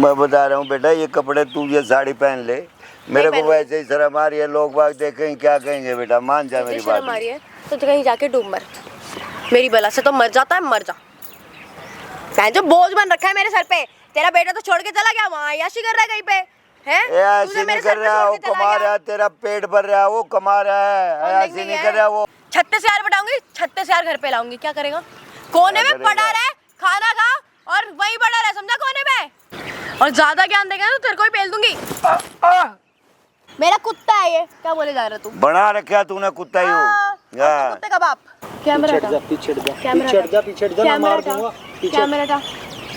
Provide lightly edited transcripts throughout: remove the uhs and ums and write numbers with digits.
मैं बता रहा हूँ बेटा, ये कपड़े तू ये साड़ी पहन ले, मेरे को वैसे ही शर्म आ रही है, लोग बाग देखेंगे क्या कहेंगे। बेटा मान जा मेरी बात। शर्म आ रही है तो कहीं जाके डूब मर, मेरी बला से तो मर जाता है, मर जा। बहन जो बोझ बन रखा है मेरे सर पे, तेरा बेटा तो छोड़ के चला गया, वहाँ याशी कर रहा है कहीं पे है। ऐसे नहीं कर रहा है, वो कमा रहा है, तेरा पेट भर रहा है, वो कमा रहा है, ऐसे नहीं कर रहा वो। 36 हजार बताऊंगी, 36 हजार घर पे लाऊंगी, क्या करेगा? कोने में पड़ा रहे, खाना खा और वहीं पड़ा रहे, समझा? कोने में। और ज्यादा ज्ञान देगा तो तेरे को ही पेल दूंगी। मेरा कुत्ता है ये, क्या बोले जा रहा तू? बना रखा तूने कुत्ता ही हो। कुत्ते का बाप। कैमरा हटा, पीछे हट जा ना, मार दूंगा। कैमरा हटा।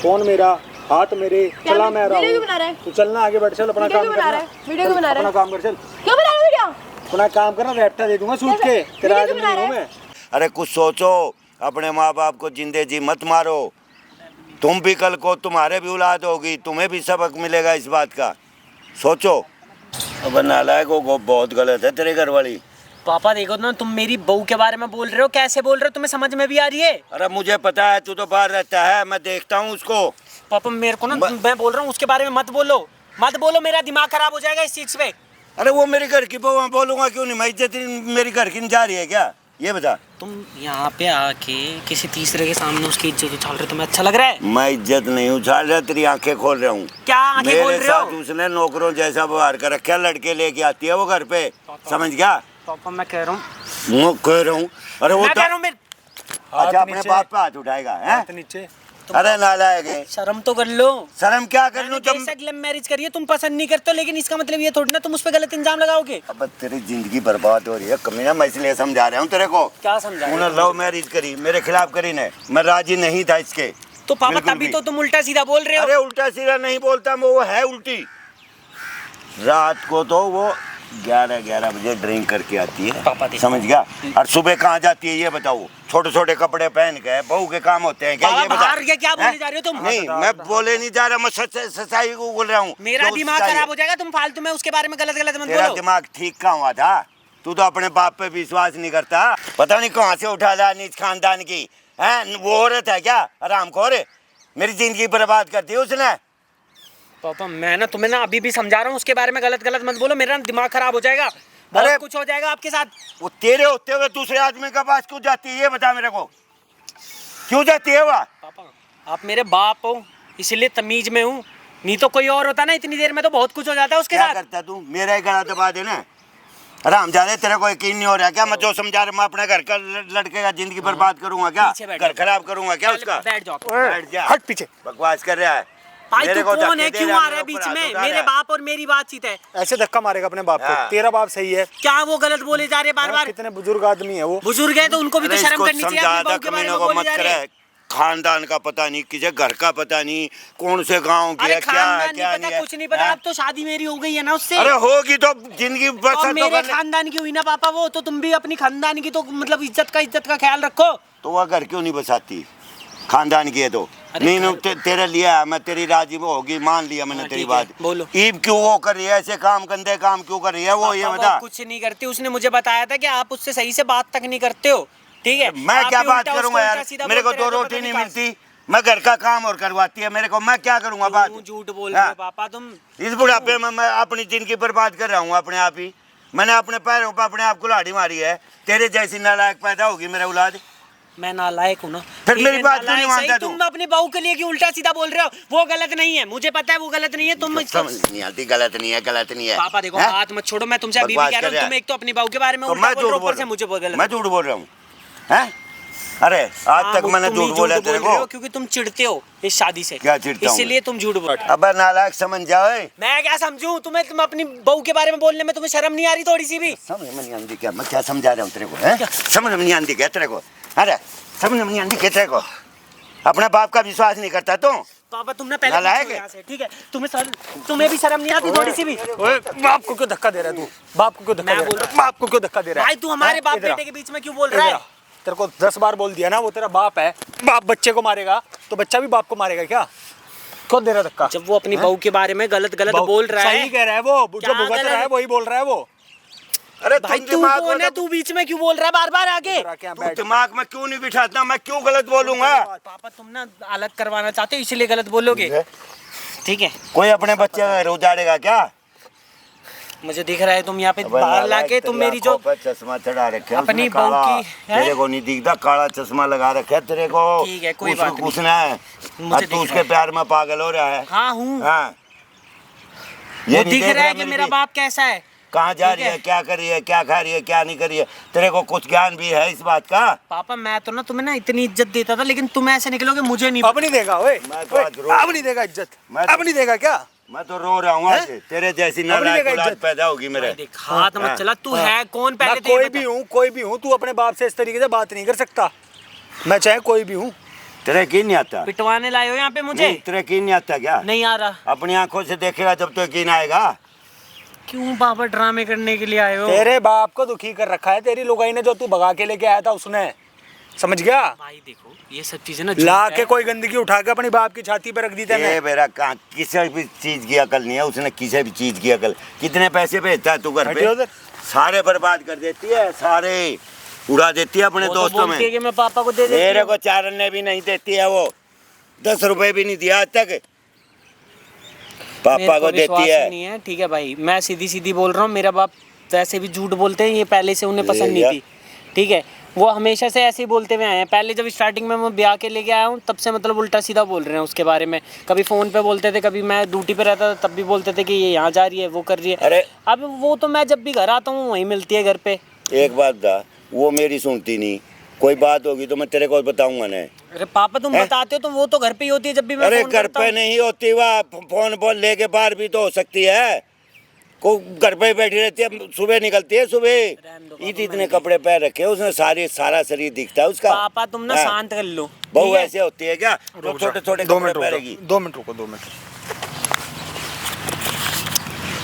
फोन मेरा, हाथ मेरे, चला मैं रहा वीडियो क्यों बना रहा है? तू चलना आगे बढ़, चल अपना काम कर। वीडियो क्यों बना रहा है? अपना काम कर, चल। क्यों बना रहा है वीडियो? अपना काम करना, रैप्टा दे दूंगा सूट के, तेरा आदमी नहीं हूं मैं। अरे कुछ सोचो, अपने माँ बाप को जिंदे जी मत मारो। तुम भी कल को तुम्हारे भी औलाद होगी, तुम्हें भी सबक मिलेगा इस बात का, सोचो। अब नालायक हो, बहुत गलत है तेरे घर वाली। पापा देखो ना, तुम मेरी बहू के बारे में बोल रहे हो, कैसे बोल रहे हो, तुम्हें समझ में भी आ रही है? अरे मुझे पता है, तू तो बाहर रहता है, मैं देखता हूँ उसको। पापा मेरे को ना, मैं बोल रहा हूँ उसके बारे में मत बोलो, मेरा दिमाग खराब हो जाएगा इस चीज पे। अरे वो मेरे घर की बहू, बोलूंगा क्यों नहीं? मैं इज्जत मेरी घर की नहीं जा रही है क्या, ये बता। तुम यहाँ पे आके किसी तीसरे के सामने उसकी इज्जत उछाल रहे हो, तुम्हें अच्छा लग रहा है? मैं इज्जत नहीं उछाल रहा, तेरी आंखें खोल रहा हूँ। क्या आंखें खोल रहे हो? उसने नौकरों जैसा व्यवहार कर रखा, लड़के लेके आती है वो घर पे, समझ गया? पापा मैं कह रहा हूँ, अरे वो अच्छा अपने बाप पे हाथ उठाएगा है? नीचे। अरे नालायक है, शर्म तो कर लो। शर्म क्या कर लूं? जब लव मैरिज करिए, तुम पसंद नहीं करते हो, लेकिन इसका मतलब ये थोड़ी ना तुम उस पे गलत इल्जाम लगाओगे। अब तेरी जिंदगी बर्बाद हो रही है कमीना, मैं इसलिए समझा रहा हूँ तेरे को। क्या समझा? तूने लव मैरिज करी, मेरे खिलाफ करी ने, मैं राजी नहीं था इसके। तो पापा तभी तो तुम उल्टा सीधा बोल रहे हो। अरे उल्टा सीधा नहीं बोलता मैं, वो है उल्टी। रात को तो वो 11 बजे ड्रिंक करके आती है, समझ गया? और सुबह कहाँ जाती है ये बताओ? छोटे छोटे कपड़े पहन के बहू के काम होते हैं क्या? ये बता। क्या बोले जा रहे हो तुम? नहीं, मैं बोले नहीं जा रहा, मैं सच्चाई को बोल रहा हूँ। मेरा दिमाग खराब हो जाएगा, तुम फालतू में उसके बारे में गलत मत बोलो। तेरा दिमाग ठीक कहाँ हुआ था? तू तो अपने बाप पे विश्वास नहीं करता, पता नहीं कहाँ से उठा ला नीच खानदान की है। वो औरत है क्या हरामखोर? मेरी जिंदगी बर्बाद कर दी उसने। पापा मैं ना तुम्हें ना अभी भी समझा रहा हूँ, उसके बारे में गलत मत बोलो, मेरा दिमाग खराब हो जाएगा। अरे कुछ हो जाएगा आपके साथ। वो तेरे होते हुए दूसरे आदमी के पास क्यों जाती है ये बता मेरे को, क्यों जाती है? वह पापा आप मेरे बाप हो, इसलिए तमीज में हूँ, नहीं तो कोई और होता ना इतनी देर में तो बहुत कुछ हो जाता है उसके साथ। क्या करता तू? मेरा ही गला दबा देना। हरामजादे, तेरे को यकीन नहीं हो रहा क्या? मैं जो समझा रहा, मैं अपने घर का लड़के का जिंदगी बर्बाद करूंगा क्या? घर खराब करूंगा क्या उसका? बैठ जाओ, बैठ जा, हट पीछे। बकवास कर रहा है। भाई तू कौन है, क्यों आ रहा है बीच में? मेरे बाप और मेरी बातचीत है। ऐसे धक्का मारेगा अपने बाप को? तेरा बाप सही है क्या वो गलत बोले जा रहे बार बार? कितने बुजुर्ग आदमी है वो। बुजुर्ग है तो उनको भी तो शर्म करनी चाहिए। अपनी बहू के बारे में बोले जा रहे हैं। खानदान का पता नहीं, किसी घर का पता नहीं, कौन से गांव की है, क्या है क्या नहीं है, कुछ नहीं पता। अब तो शादी मेरी हो गई है ना उससे। अरे होगी तो जिंदगी और मेरे खानदान की हुई ना पापा वो, तो तुम भी अपनी खानदान की तो मतलब इज्जत का ख्याल रखो। तो वह घर क्यों नहीं बसाती? खानदान की है तो नहीं तेरे लिया, मैं तेरी राजी वो होगी, मान लिया मैंने तेरी बात। बोलो ईब क्यों वो कर रही है ऐसे काम, गंदे काम क्यों कर रही है वो, ये बता। कुछ नहीं करती, उसने मुझे बताया था कि आप उससे सही से बात तक नहीं करते हो, ठीक है? मैं क्या बात करूंगा यार, मेरे को 2 रोटी नहीं मिलती, मैं घर का काम और करवाती है मेरे को, मैं क्या करूंगा? बात झूठ बोल रहे हो पापा तुम। इस बुढ़ापे में मैं अपनी जिंदगी बर्बाद कर रहा हूँ अपने आप ही। मैंने अपने पैरों पर अपने आप को लाठी मारी है। तेरे जैसी नालायक पैदा होगी मेरा औलाद। मैं नालायक हूँ ना, फिर मेरी बात क्यों नहीं मानता तू? तुम अपनी बहू के लिए क्यों उल्टा सीधा बोल रहे हो? वो गलत नहीं है, मुझे पता है वो गलत नहीं है। तुम समझ नहीं आती, गलत नहीं है, गलत नहीं है। पापा देखो हाथ मत छोड़ो, मैं तुमसे अभी भी कह रहा हूँ, तुम एक तो अपनी बहू के बारे में उल्टा बोल रहे हो, ऊपर से मुझे बोल रहे हो। मैं झूठ बोल रहा हूँ हैं? अरे आज तक मैंने झूठ बोला तेरे को? क्योंकि तुम चिढ़ते हो इस शादी से। क्या चिढ़ता हूँ? इसीलिए तुम झूठ बोल। अब नालायक समझ जाओ। मैं क्या समझूं तुम्हें? तुम अपनी बहू के बारे में बोलने में तुम्हें शर्म नहीं आ रही थोड़ी सी भी? समझ में नहीं आती क्या मैं क्या समझा रहा हूँ तेरे को? समझ में नहीं आती क्या तेरे को? अरे समझ में नहीं आती क्या तेरे को? अपने बाप का विश्वास नहीं करता तू? पापा तुमने पहले यहाँ से, ठीक है? तुम्हें भी शर्म नहीं आती थोड़ी सी भी? बाप को क्यों धक्का दे रहा है तू? बाप को क्यों धक्का दे रहा है? बाप को क्यों धक्का दे रहा है? भाई तू हमारे बाप बेटे के बीच में क्यों बोल रहा है? तेरे को 10 बार बोल दिया ना, वो तेरा बाप है। बाप बच्चे को मारेगा तो बच्चा भी बाप को मारेगा क्या? कौन दे रहा धक्का? जब वो अपनी बहू के बारे में गलत बोल रहा है। सही कह रहा है वो, जो भुगत रहा है वही बोल रहा है वो। अरे भाई तू कौन है? तू बीच में क्यों बोल रहा है बार बार आगे? दिमाग में क्यों नहीं बिठाता? मैं क्यों गलत बोलूंगा? पापा तुम ना अलग करवाना चाहते हो इसलिए गलत बोलोगे, ठीक है, कोई अपने बच्चे का घर उजाड़ेगा क्या? मुझे दिख रहा है तुम यहाँ पे बाहर लाके तुम मेरी जो चश्मा चढ़ा रखे है अपनी उसने बहू काला, की है? तेरे को नहीं दिखता? काला चश्मा लगा रखे है तेरे को। ठीक है, कोई बात नहीं। उसने है मुझे और दिख तू रहा उसके है। प्यार में पागल हो रहा है। हाँ हूँ, हाँ वो नहीं दिख देख रहा है कि मेरी मेरा भी- बाप कैसा है। कहाँ जा ठीक रही है, है। क्या कर रही है, क्या खा रही है, क्या नहीं कर रही है? तेरे को कुछ ज्ञान भी है इस बात का? पापा मैं तो ना तुम्हें ना इतनी इज्जत देता था, लेकिन तुम ऐसे निकलोगे मुझे नहीं। अब नहीं देगा ओए, मैं तो आज रो- अब नहीं देगा इज्जत, मैं तो- अब नहीं देगा क्या? मैं तो रो रहा हूँ आज। तेरे जैसी नालायक देगा औलाद इज्जत। पैदा होगी मेरे। भाई देख, हाथ मत हाँ। चला, तू है कौन पहले मैं तो ये कोई बता। भी हूँ, कोई भी हूँ, तू अपने बाप से इस तरीके से बात नहीं कर सकता। मैं चाहे कोई भी हूँ। तेरे की नहीं आता? पिटवाने लाए हो यहाँ पे मुझे? नहीं, तेरे की नहीं आता क्या? नहीं आ रहा। अपनी आंखों से देखेगा जब तो यकीन आएगा। क्यों पापा ड्रामे करने के लिए आए हो? तेरे बाप को दुखी कर रखा है तेरी लुगाई ने, जो तू भगा के लेके आया था उसने, समझ गया? भाई देखो ये सब चीजें ना ला झूठ के है। कोई गंदगी उठा के अपनी बाप की छाती पे रख दी ये तेने। मेरा कहाँ किसी भी चीज की अकल नहीं है, उसने किसी भी चीज की अकल। कितने पैसे भेजता है तू घर हटियो पे? उधर। सारे बर्बाद कर देती है, सारे उड़ा देती है अपने वो तो दोस्तों बोलती है में। कि मैं पापा को दे देती मेरे हूँ। को 4 अन्ने भी नहीं देती है वो। 10 रुपए भी नहीं दिया आज तक। मेरे पापा को विश्वास देती ही है। नहीं है। ठीक है भाई, मैं सीधी सीधी बोल रहा हूँ, मेरा बाप वैसे भी झूठ बोलते हैं, ये पहले से उन्हें पसंद नहीं ले थी। ठीक है, वो हमेशा से ऐसे ही बोलते हुए आए हैं। पहले जब स्टार्टिंग में मैं ब्याह के लेके आया हूँ तब से मतलब उल्टा सीधा बोल रहे हैं उसके बारे में। कभी फ़ोन पे बोलते थे, कभी मैं ड्यूटी पे रहता था तब भी बोलते थे कि ये यहाँ जा रही है, वो कर रही है। अरे अब वो तो मैं जब भी घर आता हूँ वहीं मिलती है घर पे। एक बात था, वो मेरी सुनती नहीं। कोई बात होगी तो मैं तेरे को बताऊंगा ना। अरे पापा तुम हैं? बताते हो तो वो तो घर पे ही होती है जब भी मैं अरे फोन घर करता पे हूँ। नहीं होती, वह फोन बोल लेके बाहर भी तो हो सकती है। को घर पे ही बैठी रहती है, सुबह निकलती है। सुबह रहने दो पापा, इतने कपड़े पहन रखे हैं उसने, सारा शरीर दिखता है उसका। पापा तुम ना हाँ। शांत कर लो। बहू ठीक है? ऐसे होती है क्या? तो छोटे छोटे 2 कपड़े मिनट पहनेगी। रुको, 2 मिनट रुको, 2 मिनट।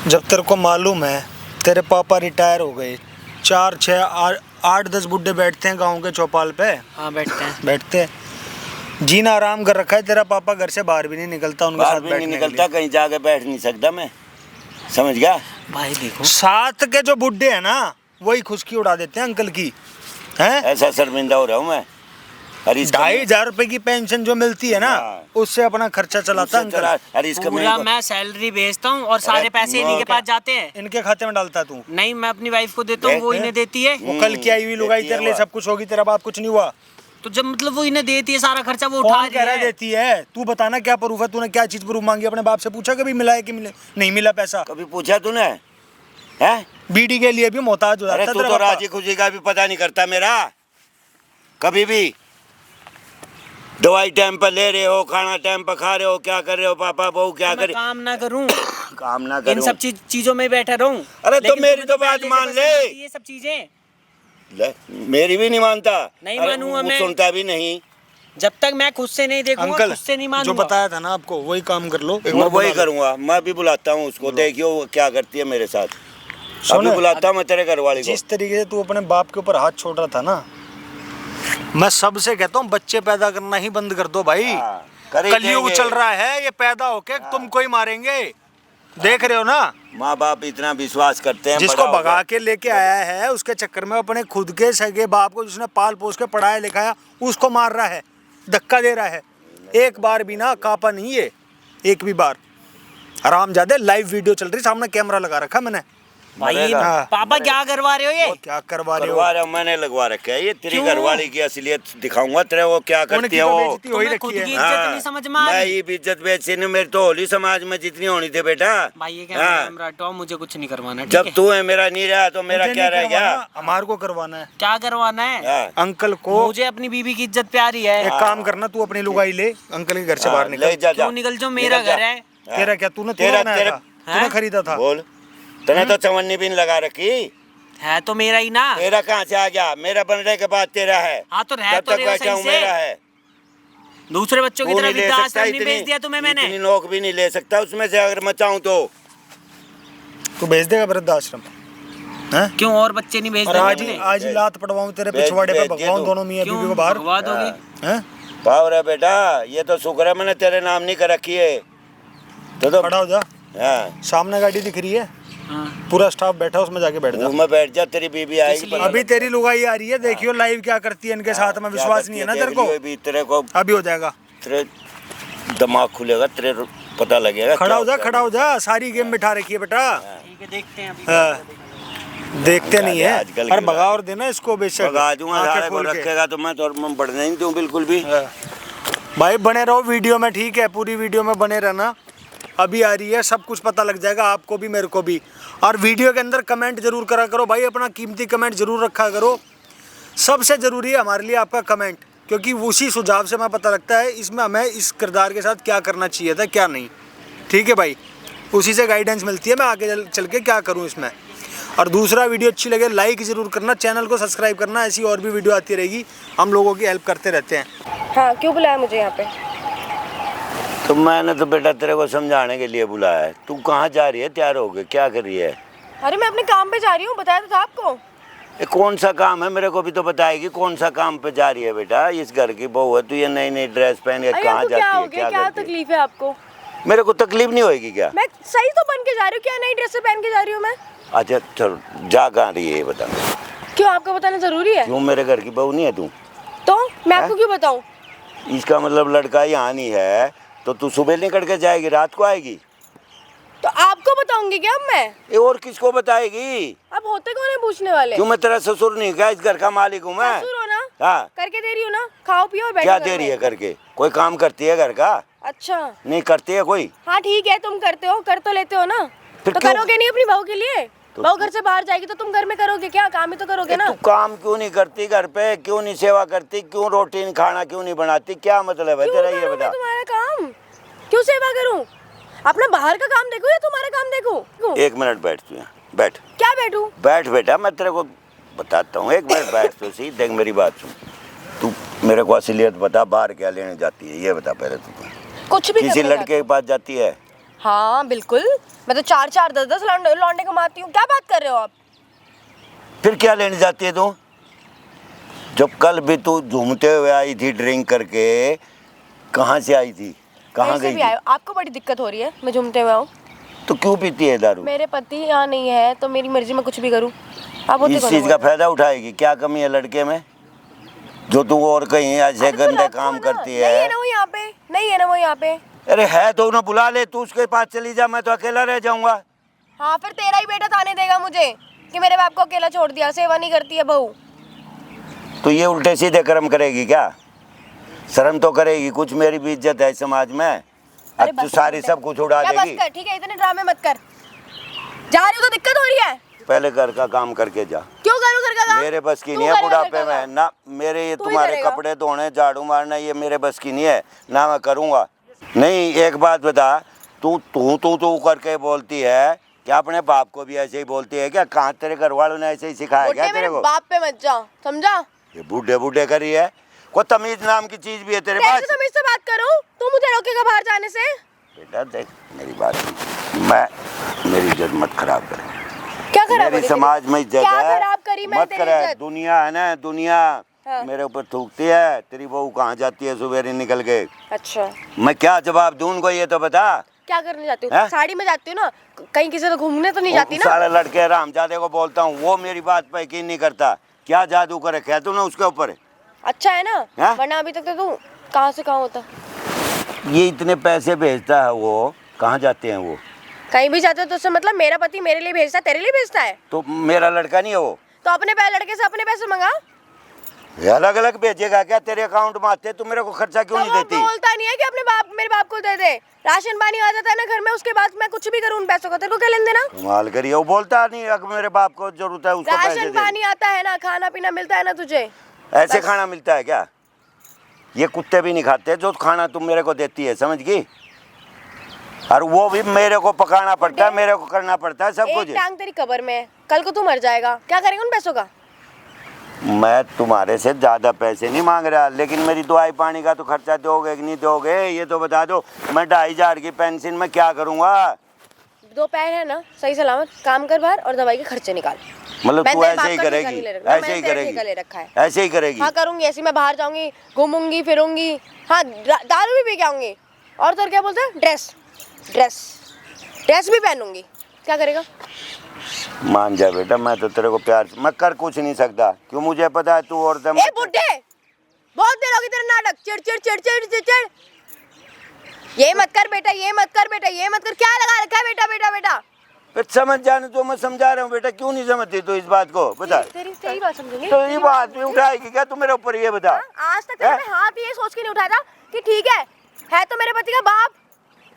जब तेरे को मालूम है तेरे पापा रिटायर हो गए, 4 6 8 10 बुड्ढे बैठते हैं गांव के चौपाल पे, हाँ बैठते हैं। बैठते हैं। जीना आराम कर रखा है तेरा पापा, घर से बाहर भी नहीं निकलता उनके बाहर साथ भी नहीं बैठने के निकलता, कहीं जाके बैठ नहीं सकता मैं, समझ गया? भाई देखो लिए। साथ के जो बुड्ढे हैं ना वही खुशकी उड़ा देते हैं अंकल की, हैं? ऐसा शर्मिंदा हो रहा हूँ मैं। अरे इसका 2,500 रुपए की पेंशन जो मिलती है ना हाँ। उससे अपना खर्चा चलाता है उससे अंकल। चला- अरे इसका पूरा मेरे मैं सैलरी भेजता हूँ और सारे अरे पैसे इन्हीं के क्या? पास जाते हैं। इनके खाते में डालता है तू। नहीं, मैं अपनी वाइफ को देता हूँ, वो देख, इन्हें देती है। वो कल की आई हुई लुगाई देती है तेरे लिए वो। सब कुछ होगी, तेरा बाप कुछ नहीं हुआ। तो जब मतलब वो इन्हें देती है, सारा खर्चा वो उठा कौन रही कह रहा है है। देती है? तू बताना क्या प्रूफ है, तूने क्या चीज प्रूफ मांगी? अपने बाप से पूछा कभी मिला है कि मिले नहीं मिला पैसा? कभी पूछा तूने? हैं? बीडी के लिए भी मोहताज हो अरे जाता तू तेरा तो पापा। राजी खुशी का भी पता नहीं करता मेरा, कभी भी। दवाई टाइम पर ले रहे हो, खाना टाइम पर खा रहे हो, क्या कर रहे हो पापा बहू, क्या मैं करे? काम ना करूँ, काम ना इन करूं। सब चीजों में बैठा रहूं। अरे तो लेकिन मेरी तुम्हें तो बात पहले से मान पसंद ले। आती है ये सब चीजें। ले, मेरी भी नहीं मानता। नहीं अरे मानूंगा वो मैं। सुनता भी नहीं। जब तक मैं खुद से नहीं देखूंगा, अंकल खुद से नहीं जो मानूंगा। बताया था ना आपको वही काम कर लो। एक मैं बार वही बुला लो। करूंगा, मैं भी बुलाता हूँ उसको, देखियो वो क्या करती है मेरे साथ। सुन, अभी बुलाता हूँ मैं तेरे घर वाली को। जिस तरीके से तू अपने बाप के ऊपर हाथ छोड़ रहा था ना, मैं सबसे कहता हूँ बच्चे पैदा करना ही बंद कर दो भाई। हाँ, कर ही कलयुग देंगे। चल रहा है, ये पैदा होके तुमको ही मारेंगे, देख रहे हो ना? माँ बाप इतना विश्वास करते हैं, जिसको बड़ा भगा होगा। के लेके आया है उसके चक्कर में अपने खुद के सगे बाप को जिसने पाल पोस के पढ़ाया लिखाया उसको मार रहा है, धक्का दे रहा है। एक बार भी ना कापा नहीं है, एक भी बार। हरामजादे, लाइव वीडियो चल रही, सामने कैमरा लगा रखा मैंने। भाई मरेगा। पापा क्या करवा रहे हो ये? क्या करवा रहे हो? करवा रहा हूं, मैंने लगवा रखा है। ये तेरी क्यों? घरवाली की असलियत दिखाऊंगा तेरे को, क्या करती उनकी है तो वो। बेइज्जती हो ही तुम्हें खुद रखी की है। इज्जत हाँ, नहीं समझ में आ मैं रही। ये इज्जत बेचती नहीं, मेरी तो होली समाज में जितनी होनी थी बेटा। भाई ये क्या हाँ, कैमरा हटाओ, मुझे कुछ नहीं करवाना। ठीक जब है? तू है मेरा नहीं रहा तो मेरा मुझे क्या नहीं रह गया? करवाना, हमारे को करवाना है। क्या करवाना है? हाँ, अंकल को मुझे अपनी बीबी की इज्जत प्यारी है। एक काम करना, तू अपनी लुगाई ले, अंकल के घर से बाहर हाँ, निकल। ले जा, जा। क्यों निकल जाओ, मेरा निकल जा। घर है। हाँ, तेरा क्या, तूने तेरा बनाया तेरे था? तूने खरीदा था? बोल, तूने तो चवन्नी भी नहीं लगा रखी। है तो मेरा ही ना। तेरा कहाँ से आ गया? मेरा बनने के बाद तेरा है। हाँ तो रह जब तो तक रहे हो बैठा सही हूँ से। मेरा है। दूसरे बच्चों की तू तरह नहीं ले वृद्धाश्रम सकता, नहीं भेज दिया तुम्हें मैंने। इतनी नोक भी नहीं ले सकता उसमें से, अगर मैं चाहूँ तो। तू भेज देगा वृद्धाश्रम? हैं? क्यों और बच्चे नहीं भेज और देंगे आज अपने? आज ही लात पड़वाऊं तेरे भेज- पिछवाड़े पे, भेज दिए भगवान तो। दोनों मियां बीवी क्यों को बाहर। भगवा दोगे? हैं? पावर है बेटा, ये तो शुक्र है मैंने तेरे नाम नहीं कर रखी है। तो खड़ा हो जा, हाँ, सामने गाड़ी दिख रही है, हाँ। पूरा स्टाफ बैठा है, उसमें जाके बैठ जा। मुंह में बैठ जा, तेरी बीबी आएगी। इसलिए- पता अभी तेरी लुगाई आ रही है, देखियो लाइव क्या करती है इनके साथ में। क्या विश्वास करती नहीं है ना तेरे देख लियो, को? अभी तेरे को अभी हो जाएगा। तेरे दिमाग खुलेगा, तेरे पता लगेगा। खड़ा हो जा, खड़ा हो जा, सारी गेम बिठा रखी है बेटा। ठीक है, देखते हैं अभी। हाँ, देखते नहीं है आजकल पर की भगा बात। और देना इसको बेशक, भगा दूंगा, आंखें सारे को खोल के। रखेगा तो मैं बढ़ने नहीं दूं बिल्कुल भी। हाँ। भाई बने रहो वीडियो में, ठीक है, पूरी वीडियो में बने रहना। अभी आ रही है, सब कुछ पता लग जाएगा आपको भी मेरे को भी। और वीडियो के अंदर कमेंट जरूर करा करो भाई, अपना कीमती कमेंट जरूर रखा करो। सबसे ज़रूरी है हमारे लिए आपका कमेंट, क्योंकि उसी सुझाव से हमें पता लगता है इसमें हमें इस किरदार के साथ क्या करना चाहिए था, क्या नहीं। ठीक है भाई, उसी से गाइडेंस मिलती है मैं आगे चल के क्या करूँ इसमें। और दूसरा, वीडियो अच्छी लगे लाइक ज़रूर करना, चैनल को सब्सक्राइब करना, ऐसी और भी वीडियो आती रहेगी, हम लोगों की हेल्प करते रहते हैं। हाँ, क्यों बुलाया मुझे यहाँ पे? तो मैंने तो बेटा तेरे को समझाने के लिए बुलाया है। तू कहाँ जा रही है? तैयार हो गए, क्या कर रही है? अरे मैं अपने काम पे जा रही हूँ, बताया तो था आपको। ये कौन सा काम है? मेरे को भी तो बताएगी कौन सा काम पे जा रही है बेटा। इस घर की बहू है तू, ये नई नई ड्रेस पहन के अरे कहाँ आपको जाती क्या हो है? गया? क्या क्या करती है? तकलीफ है आपको? मेरे को तकलीफ नहीं होएगी क्या? मैं सही तो बन के जा रही हूँ, क्या नई ड्रेस पहन के जा रही हूँ मैं? अच्छा चलो, जा कहाँ रही है ये बता। क्यों, आपको बताना जरूरी है? क्यों, मेरे घर की बहू नहीं है तू? तो मैं आपको क्यों बताऊँ? इसका मतलब लड़का यहाँ नहीं है तो तू सुबह निकल के जाएगी, रात को आएगी? तो आपको बताऊंगी क्या अब मैं? ये और किसको बताएगी? अब होते कौन है पूछने वाले? क्यों, मैं तेरा ससुर नहीं क्या? इस घर का मालिक हूँ मैं। ससुर हो ना? हाँ। करके दे रही हूँ ना, खाओ पियो और बैठो क्या घर दे रही में। है करके? कोई काम करती है घर का? अच्छा, नहीं करती है कोई? हाँ ठीक है, तुम करते हो, कर तो लेते हो ना। फिर तो क्यों? करोगे नहीं अपनी बहू के लिए? तो बहू घर से बाहर जाएगी तो तुम घर में करोगे क्या? काम ही तो करोगे ना। तू काम क्यों नहीं करती घर पे? क्यों नहीं सेवा करती? क्यों रोटी नहीं, खाना क्यों नहीं बनाती? क्या मतलब है क्यों तेरा, ये करूं मैं बता। तुम्हारा काम? क्यों सेवा करूं? अपना बाहर का काम देखो या तुम्हारा काम देखो? एक मिनट बैठ तू यहाँ, बैठ। क्या बैठूं? बैठ बेटा, मैं तेरे को बताता हूँ। एक मिनट बैठ तो सही, देख मेरी बात सुन। तू मेरे को असलियत बता, बाहर क्या लेने जाती है ये बता पहले तू। कुछ भी किसी करने लड़के जाती के पास जाती है? हूं। हाँ बिल्कुल, मैं तो 4-4 10-10 लौंडे कमाती हूँ। क्या बात कर रहे हो आप? फिर क्या लेने जाती है तू? जब कल भी तू घूमते हुए आई थी ड्रिंक करके, कहाँ से आई थी, कहाँ कहीं से गई भी थी? आए, आपको बड़ी दिक्कत हो रही है मैं झूमते हुए आऊँ? तो क्यों पीती है दारू? मेरे पति यहाँ नहीं है तो मेरी मर्जी में कुछ भी करूँ। आप होते इस कौन चीज हो? का फायदा उठाएगी? क्या कमी है लड़के में जो तू और कहीं ऐसे अरे तो गंदे रखो काम ना। करती नहीं है है? ना वो यहाँ पे, नहीं है ना वो यहाँ पे। अरे है तो ना, बुला ले, तू उसके पास चली जा, मैं तो अकेला रह जाऊंगा। हाँ, फिर तेरा ही बेटा ताने देगा मुझे कि मेरे बाप को अकेला छोड़ दिया, सेवा नहीं करती है बहू। तो ये उल्टे सीधे कर्म करेगी क्या? शर्म तो करेगी कुछ, मेरी भी इज्जत है समाज में। अरे अब तू बस सारी कर। सब कुछ उड़ा क्या बस देगी। कर, ठीक है, इतने ड्रामे मत कर। जा रही हूँ तो दिक्कत हो रही है? पहले घर का काम करके जा। क्यों करूँ घर का काम? मेरे बस की तू नहीं है करेगा घर बुढ़ापे का में काम। ना। मेरे ये तू ही तुम्हारे करेगा। कपड़े धोने, झाड़ू मारना, ये मेरे बस की नहीं है ना, मैं करूँगा नहीं। एक बात बता, तू करके बोलती है क्या? अपने बाप को भी ऐसे ही बोलती है क्या? कहाँ तेरे घर वालों ने ऐसे ही सिखाया क्या बुड्ढे तेरे मेरे को? बाप पे मत जा, समझा? ये बूढ़े बूढ़े करी है, कोई तमीज नाम की चीज भी है तेरे पास? कैसे समझ से बात करूँ? तू मुझे रोकेगा बाहर जाने से? बेटा देख मेरी बात सुन, मेरी इज्जत मत खराब कर। क्या खराब मेरी करी समाज में इज्जत क्या है, खराब करी मैं मत तेरी करे। इज्जत? दुनिया है ना, दुनिया हाँ। मेरे ऊपर थूकती है। तेरी बहू कहाँ जाती है सवेरे निकल के? अच्छा, मैं क्या जवाब दूं उनको, ये तो बता। क्या करने जाती हैं? हूँ? साड़ी में जाती हूँ ना, कहीं किसी से घूमने तो नहीं जाती ना? सारे लड़के रामजादे को बोलता हूँ, वो मेरी बात पे यकीन नहीं करता। क्या जादू कर रखा है तूने उसके ऊपर? अच्छा है ना, हैं? वरना अभी तक तो तू कहाँ से कहाँ होता। ये इतने पैसे भेजता है, वो कहाँ जाते हैं? वो कहीं भी जाते हो तो उससे मतलब मेरा पति मेरे लिए भेजता है, तेरे लिए भेजता है? तो मेरा लड़का नहीं है वो? तो अपने लड़के से अपने पैसे मंगा। ये अलग अलग भेजेगा क्या? तेरे अकाउंट में आते, तू मेरे को खर्चा क्यों तो नहीं वो देती? बोलता नहीं है कि अपने मेरे बाप को दे दे। राशन पानी आ जाता है ना घर में, उसके बाद मैं कुछ भी करूँ उन पैसों को, तेरे को क्या लेन देना? कमाल करिए, वो बोलता नहीं अगर मेरे बाप को जरूरत है उसको पैसे राशन दे। पानी आता है ना, खाना पीना मिलता है ना तुझे? ऐसे बस। खाना मिलता है क्या? ये कुत्ते भी नहीं खाते जो खाना तुम मेरे को देती है, समझ गई? और वो भी मेरे को पकाना पड़ता है, मेरे को करना पड़ता है सब एक कुछ। टांग तेरी कब्र में है, कल को तू मर जाएगा, क्या करेगा उन पैसों का? मैं तुम्हारे से ज्यादा पैसे नहीं मांग रहा, लेकिन मेरी दवाई पानी का तो खर्चा दोगे कि नहीं दोगे ये तो बता दो। मैं 2500 की पेंशन में क्या करूँगा? 2 पैर है ना, सही सलामत काम कर बाहर और दवाई के खर्चे निकाल। मतलब तू मैंने ऐसे ही बाप का ठेका करेगी? नहीं ले रखा, ऐसे ही मैंने तेरा करेगी? ठेका ले रखा है। ऐसे ही करेगी? हाँ करूंगी, ऐसे मैं बाहर जाऊंगी, घूमूंगी फिरूंगी। हाँ, दारू भी पी के आऊंगी। और तो क्या बोलते हैं, ड्रेस भी पहनूंगी। क्या करेगा? मान जा बेटा, मैं तो तेरे को प्यार से, मैं कर कुछ नहीं सकता क्यों, मुझे पता है तू और ए बुड्ढे, बहुत देर होगी तेरा नाटक, चिड़ चिड़ चिड़ चिड़ चिड़ चिड़। ये मत कर बेटा, ये मत कर बेटा, ये मत कर। क्या लगा रखा है बेटा बेटा बेटा? फिर समझ जाने तो मैं समझा रहा हूँ बेटा, क्यों नहीं समझती तो इस बात को बता। तेरी बात समझूंगी। तो ये बात भी उठाएगी क्या तू मेरे ऊपर, ये बता। आज तक तेरे पे हाथ ये सोच के नहीं उठाया था कि ठीक है तो मेरे पति का बाप।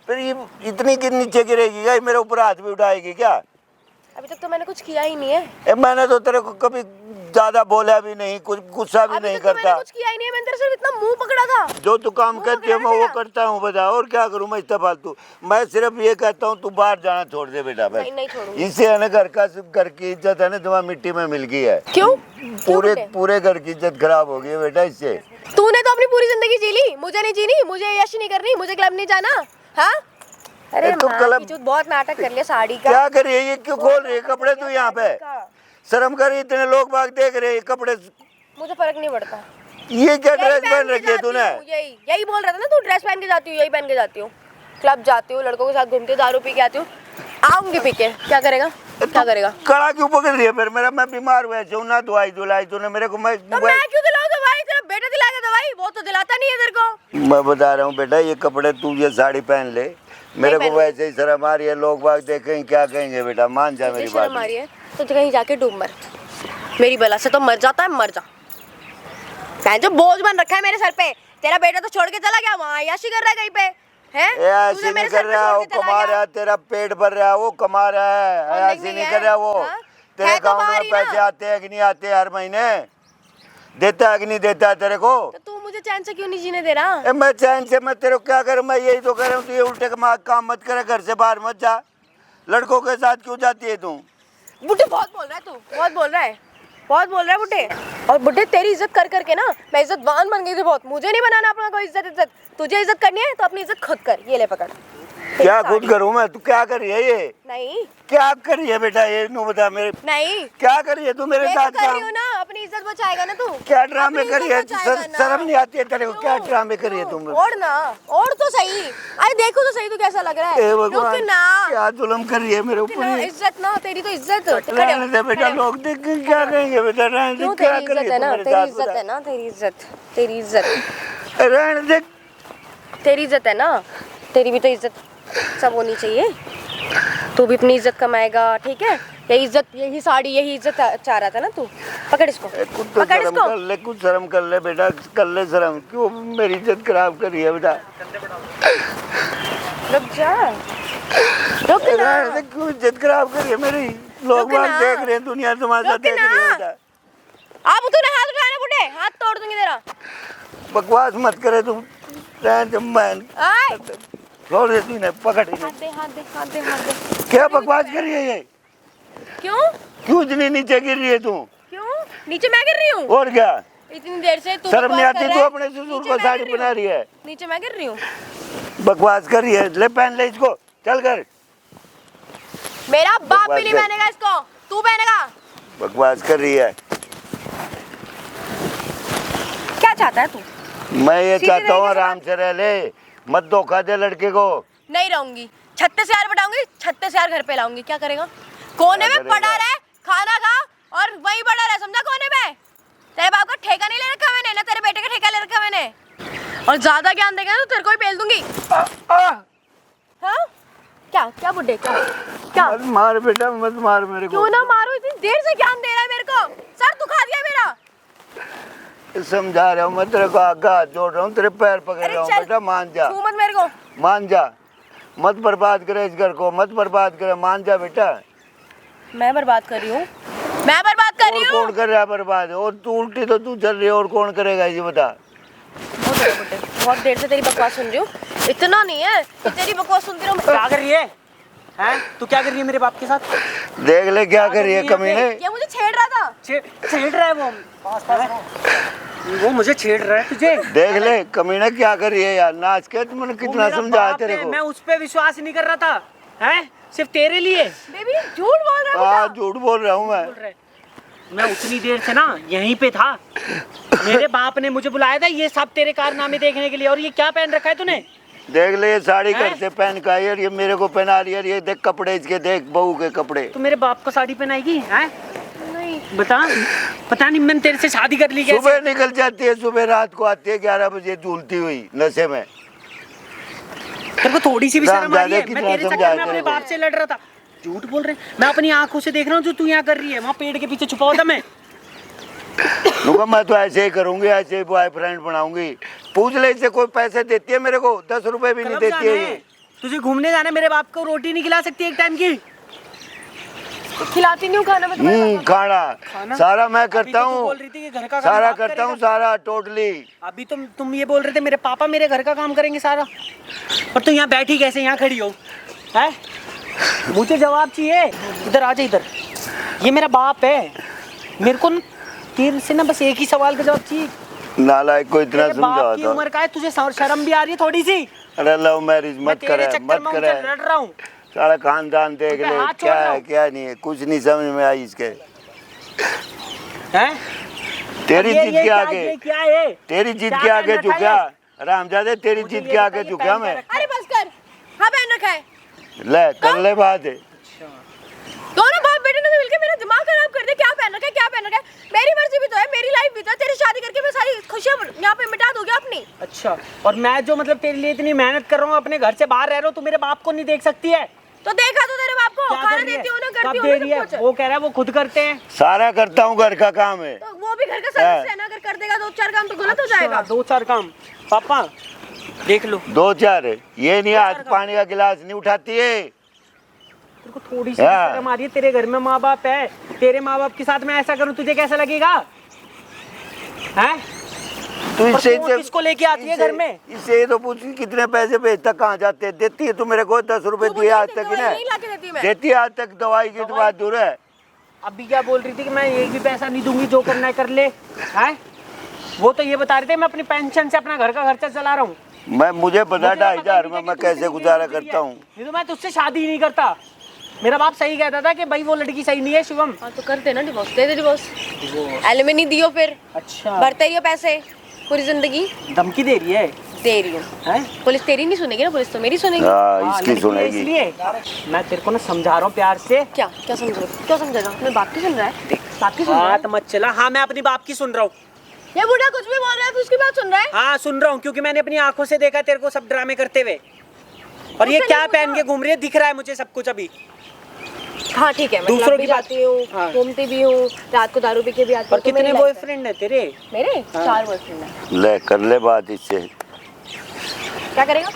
फिर ये इतनी नीचे गिरेगी क्या, मेरे ऊपर हाथ भी उठाएगी क्या? अभी तक तो मैंने कुछ किया ही नहीं है। मैंने तो तेरे को कभी ज्यादा बोला भी नहीं, कुछ गुस्सा भी नहीं करता। मैंने कुछ किया ही नहीं है, मैंने तेरे सिर्फ इतना मुंह पकड़ा था। जो तू काम करती है मैं वो करता हूँ, बता और क्या करूँ मैं इतना फालतू। मैं सिर्फ ये कहता हूँ तू बाहर जाना छोड़ दे बेटा। भाई नहीं छोड़ूंगी। इससे है ना घर की इज्जत है ना तुम्हारी मिट्टी में मिल गई है। क्यों? पूरे घर की इज्जत खराब हो गई है बेटा इससे। तूने तो अपनी पूरी जिंदगी जी ली, मुझे नहीं जीनी, मुझे यश नहीं करनी, मुझे क्लब नहीं जाना। हाँ अरे तू क्लब बहुत नाटक कर लिया साड़ी का। क्या कर रही है, ये क्यों खोल रही है कपड़े तू यहाँ पे? शर्म कर, इतने लोग बाग देख रहे हैं कपड़े। मुझे फर्क नहीं पड़ता। ये क्या ड्रेस पहन रखी है तूने? यही बोल रहा था ना, तू ड्रेस पहन के जाती हूँ, यही पहन के जाती हूँ, क्लब जाती हूँ, लड़कों के साथ घूमती हूँ, दारू पी के आती हूँ, आऊंगी पी के। क्या करेगा? क्या करेगा? कड़ा क्यों पकड़ रही है फिर मेरा? मैं बीमार हुआ हूँ ना, दवाई दिलाई तूने मेरे को। मैं क्यों दिलाऊं दवाई? तेरा बेटा दिलाएगा दवाई, वो तो दिलाता नहीं है तेरे को। मैं बता रहा हूँ बेटा, ये कपड़े तू ये साड़ी पहन ले, मेरे को वैसे ही शर्म आ रही है, लोग बाग देखेंगे क्या कहेंगे बेटा, मान जा मेरी बात। शर्म आ रही है तो कहीं जाके डूब मर, मेरी बला से तो मर जाता है, मर जा। जो बोझ बन रखा है मेरे सर पे, तेरा बेटा तो छोड़ के चला गया, वहाँ याशी कर रहा है कहीं पे, है? ऐसे नहीं कर रहा, वो कमा रहा है, तेरा पेट भर रहा है, वो कमा रहा है, ऐसे नहीं कर रहा वो। तेरे अकाउंट में पैसे आते हैं कि नहीं आते हर महीने? देता है कि नहीं देता है तेरे को? तो तू मुझे चैन से क्यों नहीं जीने दे रहा? मैं चैन से मैं तेरे को क्या करूं? मैं यही तो कह रहा हूँ, तू ये उल्टे काम मत करे, घर से बाहर मत जा। लड़कों के साथ क्यों जाती है तू? बुड्ढे बहुत बोल रहा है तू, बहुत बोल रहा है, बहुत बोल रहा है बुड्ढे। और बुड्ढे तेरी इज्जत कर करके ना मैं इज्जतवान बन गई थी बहुत। मुझे नहीं बनाना अपना कोई इज्जत। तुझे इज्जत करनी है तो अपनी इज्जत खुद कर। ये ले पकड़। क्या खुद करूं मैं? तू क्या कर रही है ये? नहीं क्या कर रही है बेटा ये? नू बता मेरे। नहीं क्या कर रही है तू मेरे साथ? कर रही हूं ना, अपनी इज्जत बचाएगा ना तू। क्या ड्रामे कर रही है? शर्म नहीं आती है तेरे को? क्या ड्रामे कर रही है तुम? और ना, और तो सही। अरे देखो तो सही, तू कैसा लग रहा है। रुक ना, क्या जुल्म कर रही है मेरे ऊपर? इज्जत ना, तेरी तो इज्जत। रहने दे बेटा, लोग देख के क्या कहेंगे बेटा? रहने दे, क्या कर रही है तू मेरे साथ? तेरी इज्जत है ना, तेरी इज्जत, तेरी इज्जत। रहने दे, तेरी इज्जत है ना, तेरी भी तो इज्जत सब होनी चाहिए। तू भी अपनी इज्जत कमाएगा, ठीक है? यही इज्जत, यही साड़ी, यही इज्जत चाह रहा था ना तू। पकड़ इसको, पकड़ इसको। कर ले, कुछ शर्म कर ले बेटा, कर ले शर्म। क्यों मेरी इज्जत खराब कर रही है बेटा? रुक जा, रुक ना। क्यों इज्जत खराब कर रही है मेरी? लोग बाग देख रहे हैं, दुनिया तुम्हारे साथ देख रही है बेटा। अब तूने हाथ उठाया बुड्ढे, हाथ तोड़ दूंगी तेरा। बकवास मत करे तुम। छोड़ दे, तूने पकड़। हाथ दे, हाथ दे, हाथ दे, हाथ दे। क्या बकवास कर रही है ये? क्यों क्यों इतनी नीचे गिर रही है तू? क्यों नीचे मैं गिर रही हूँ? और क्या? इतनी देर से तू शर्म नहीं आती? तू अपने ससुर को साड़ी पहना रही है, नीचे मैं गिर रही हूँ। बकवास कर रही है। ले पहन ले इसको, चल कर। मेरा बाप भी नहीं पहनेगा इसको, तू पहनेगा। बकवास कर रही है। क्या चाहता है तू? मैं ये चाहता हूँ आराम से रह ले, मत धोखा दे लड़के को। नहीं रहूंगी, 36 हजार बढ़ाऊंगी, 36 हजार घर पे लाऊंगी। क्या करेगा? कोने में पड़ा रहे, खाना खा और वहीं पड़ा रहे, समझा? कोने में। तेरे बाप का ठेका नहीं ले रखा मैंने, ना तेरे बेटे का ठेका ले रखा मैंने। और ज्यादा ज्ञान देगा तो तेरे को ही पेल दूंगी। हाँ? क्या क्या बुड्ढे, क्या? मत मार बेटा, मत मार मेरे को। क्यों ना मारू? इतनी देर से ज्ञान दे रहा है मेरे को, सर दुखा दिया मेरा। समझा रहा हूँ मैं तेरे को, आगे हाथ जोड़ रहा हूँ, तेरे पैर पकड़ रहा हूँ बेटा, मान जा। छू मत मेरे को, मान जा, मत बर्बाद करे इस घर को, मत बर्बाद करे, मान जा बेटा। मैं बर्बाद कर रही हूँ, मैं बर्बाद कर रही हूँ। कौन कर रहा है बर्बाद? और तू उल्टी तो तू चल रही है, और कौन करेगा ये बता? बहुत देर से तेरी बकवास सुन रही हूँ। इतना नहीं है कि तेरी बकवास सुनती रहूं। क्या कर रही है? हैं? तू क्या कर रही है मेरे बाप के साथ? देख ले क्या कर रही है कमीने। ये मुझे छेड़ रहा था। छेड़ रहा है वो, वो मुझे छेड़ रहा है तुझे। देख ले कमीने क्या कर रही है यार, नाच के। तुमने कितना समझाया तेरे को? मैं उस पे विश्वास नहीं कर रहा था, हैं? सिर्फ तेरे लिए। बेबी झूठ बोल रहा है। हाँ झूठ बोल रहा हूँ मैं उतनी देर से ना यहीं पे था। मेरे बाप ने मुझे बुलाया था ये सब तेरे कारनामे देखने के लिए। और ये क्या पहन रखा है तूने? देख ले, ये साड़ी घर से पहन का है, ये मेरे को पहना रही है। ये देख कपड़े इसके, देख बहू के कपड़े। तू मेरे बाप को साड़ी पहनाएगी? हैं? नहीं बता, पता नहीं मैंने तेरे से शादी कर ली कैसे? सुबह निकल जाती है, सुबह रात को आती है 11 बजे झूलती हुई नशे में। तेरे को थोड़ी सी भी शर्म आ रही है? कितना मैं तेरे चक्कर समझाया में अपने तेरे को? बाप से लड़ रहा था। झूठ बोल रहे हैं। मैं अपनी आंखों से देख रहा हूँ जो तू यहाँ कर रही है। वहाँ पेड़ के पीछे छुपा होता मैं। रुको, मैं तो ऐसे ही करूंगी, ऐसे ही बॉयफ्रेंड बनाऊंगी। पूछ ले इससे, कोई पैसे देती है मेरे को? 10 रुपए भी नहीं क्लब देती जाना है है। ये। तुझे घूमने जाना है, मेरे बाप को रोटी नहीं खिला सकती एक टाइम की? तो खिलाती नहीं हूँ खाना मैं तुम्हारे पापा खाना सारा मैं अभी करता तो तू हूँ, बोल रही थी कि घर का काम सारा बाप करता हूँ, करेगा। सारा टोटली। अभी तुम ये बोल रहे थे मेरे पापा मेरे घर का काम करेंगे सारा, और तू यहाँ बैठी कैसे, यहाँ खड़ी हो? है, मुझे जवाब चाहिए। इधर आ जा, इधर। ये मेरा बाप है, मेरे को तेरे से ना बस एक ही सवाल का जवाब चाहिए। नालायक को इतना तेरे बाप समझाता की हूँ। उम्र का है, तुझे शर्म भी आ रही है थोड़ी सी? अरे लव मैरिज मैं मत तेरे करे, चक्कर मत में करे। उनसे लड़ रहा हूँ। सारा खानदान देख उनपे ले, हाथ छोड़ क्या रहा है हूँ। क्या नहीं है, कुछ नहीं समझ में आई इसके। हैं? तेरी ये जिद ये के क्या- आगे, ये क्या है? तेरी जिद क्या के आगे पहन रखा झुका। है? हरामजादे, तेरी मुझे जिद ये के आगे बताइए, झुका पहन मैं। के रखा अरे बस कर। हाँ पहन रखा है। ले कर ले बात है। दोनों बाप बेटे ने मिलकर मेरा दिमाग खराब कर दिया। क्या पहन रखा है, क्या पहन रखा है? मेरी मर्जी भी तो है, मेरी लाइफ भी तो है। तेरी शादी करके मैं सारी खुशियां यहाँ पे मिटा दूंगी अपनी। अच्छा, और मैं जो मतलब तेरे लिए इतनी मेहनत कर रहा हूँ, अपने घर से बाहर रह रहा हूँ, तू मेरे बाप को नहीं देख सकती है? तो देखा तो तेरे बाप को क्या खाना कर रही है? देती हूँ ना, कब करती दे हूँ रही ना है? सब कुछ। वो कह रहा है वो खुद करते हैं। सारा करता हूँ, घर का काम है। तो वो भी घर का सदस्य है ना, अगर कर देगा 2-4 काम तो गलत हो जाएगा। 2-4 काम पापा देख लो। 2-4 है, ये नहीं, आज पानी का गिलास नहीं उठाती है। तेरे को थोड़ी सी हाँ। शर्म आ रही है? तेरे घर में माँ बाप है, तेरे माँ बाप के साथ मैं ऐसा करूँ तुझे कैसा लगेगा? हैं? तू और इससे फोन किसको लेके आती है घर में? इससे तो पूछ कितने पैसे भेजता, कहाँ जाते हैं? देती है तू मेरे को 10 रुपए तू दिए आज मुझे तक ही दवाई ना? नहीं लाके देती मैं। देती है आज तक, दवाई की तो बात दूर है। अभी क्या बोल रही थी कि मैं एक भी पैसा नहीं दूंगी, जो करना है कर ले। हैं? वो तो ये बता रहे थे मैं अपनी पेंशन से अपना घर का खर्चा चला रहा हूँ। मुझे पता मुझे 2,500 पता में नहीं मैं कि तू कैसे कितनी गुजारा मेहनत करी करता है। हूँ। नहीं तो मैं तुझसे शादी नहीं करता। मेरा बाप सही कहता था कि भाई वो लड़की सही नहीं है शिवम। हाँ तो कर देना डिवोर्स, दे दे डिवोर्स। एलिमनी दियो फिर, अच्छा, भरते ही हो पैसे पूरी जिंदगी। धमकी दे रही है? दे रही हूँ। हैं? पुलिस तेरी नहीं सुनेगी ना, पुलिस तो मेरी सुनेगी। हाँ, हाँ, इसकी लड़की है सुनेगी। इसलिए मैं तेरे को ना समझा रहा हूँ प्यार से। क्या क्या समझ क्या समझेगा? अपने बाप की सुन रहा है, बाप की सुन रहा है। बात मत चला। हाँ, मैं अपनी बाप की सुन रहा हूँ। ये बूढ़ा कुछ भी बोल रहा है, तू उसकी बात सुन रहा है? हाँ सुन रहा हूँ, क्योंकि मैंने अपनी आंखों से देखा तेरे को सब ड्रामे करते हुए। और ये उससे क्या नहीं पहन पूछा। के घूम रही है, दिख रहा है मुझे सब कुछ अभी। हाँ ठीक है, मैं दूसरों क्लब भी की बात- जाती हूँ, हाँ। घूमती भी हूँ, रात को दारू पी के भी आती और हूँ। तो कितने मेरी life है। बॉयफ्रेंड है तेरे? मेरे हाँ। 4 बॉयफ्रेंड है। ले कर ले बात इससे, क्या करेगा?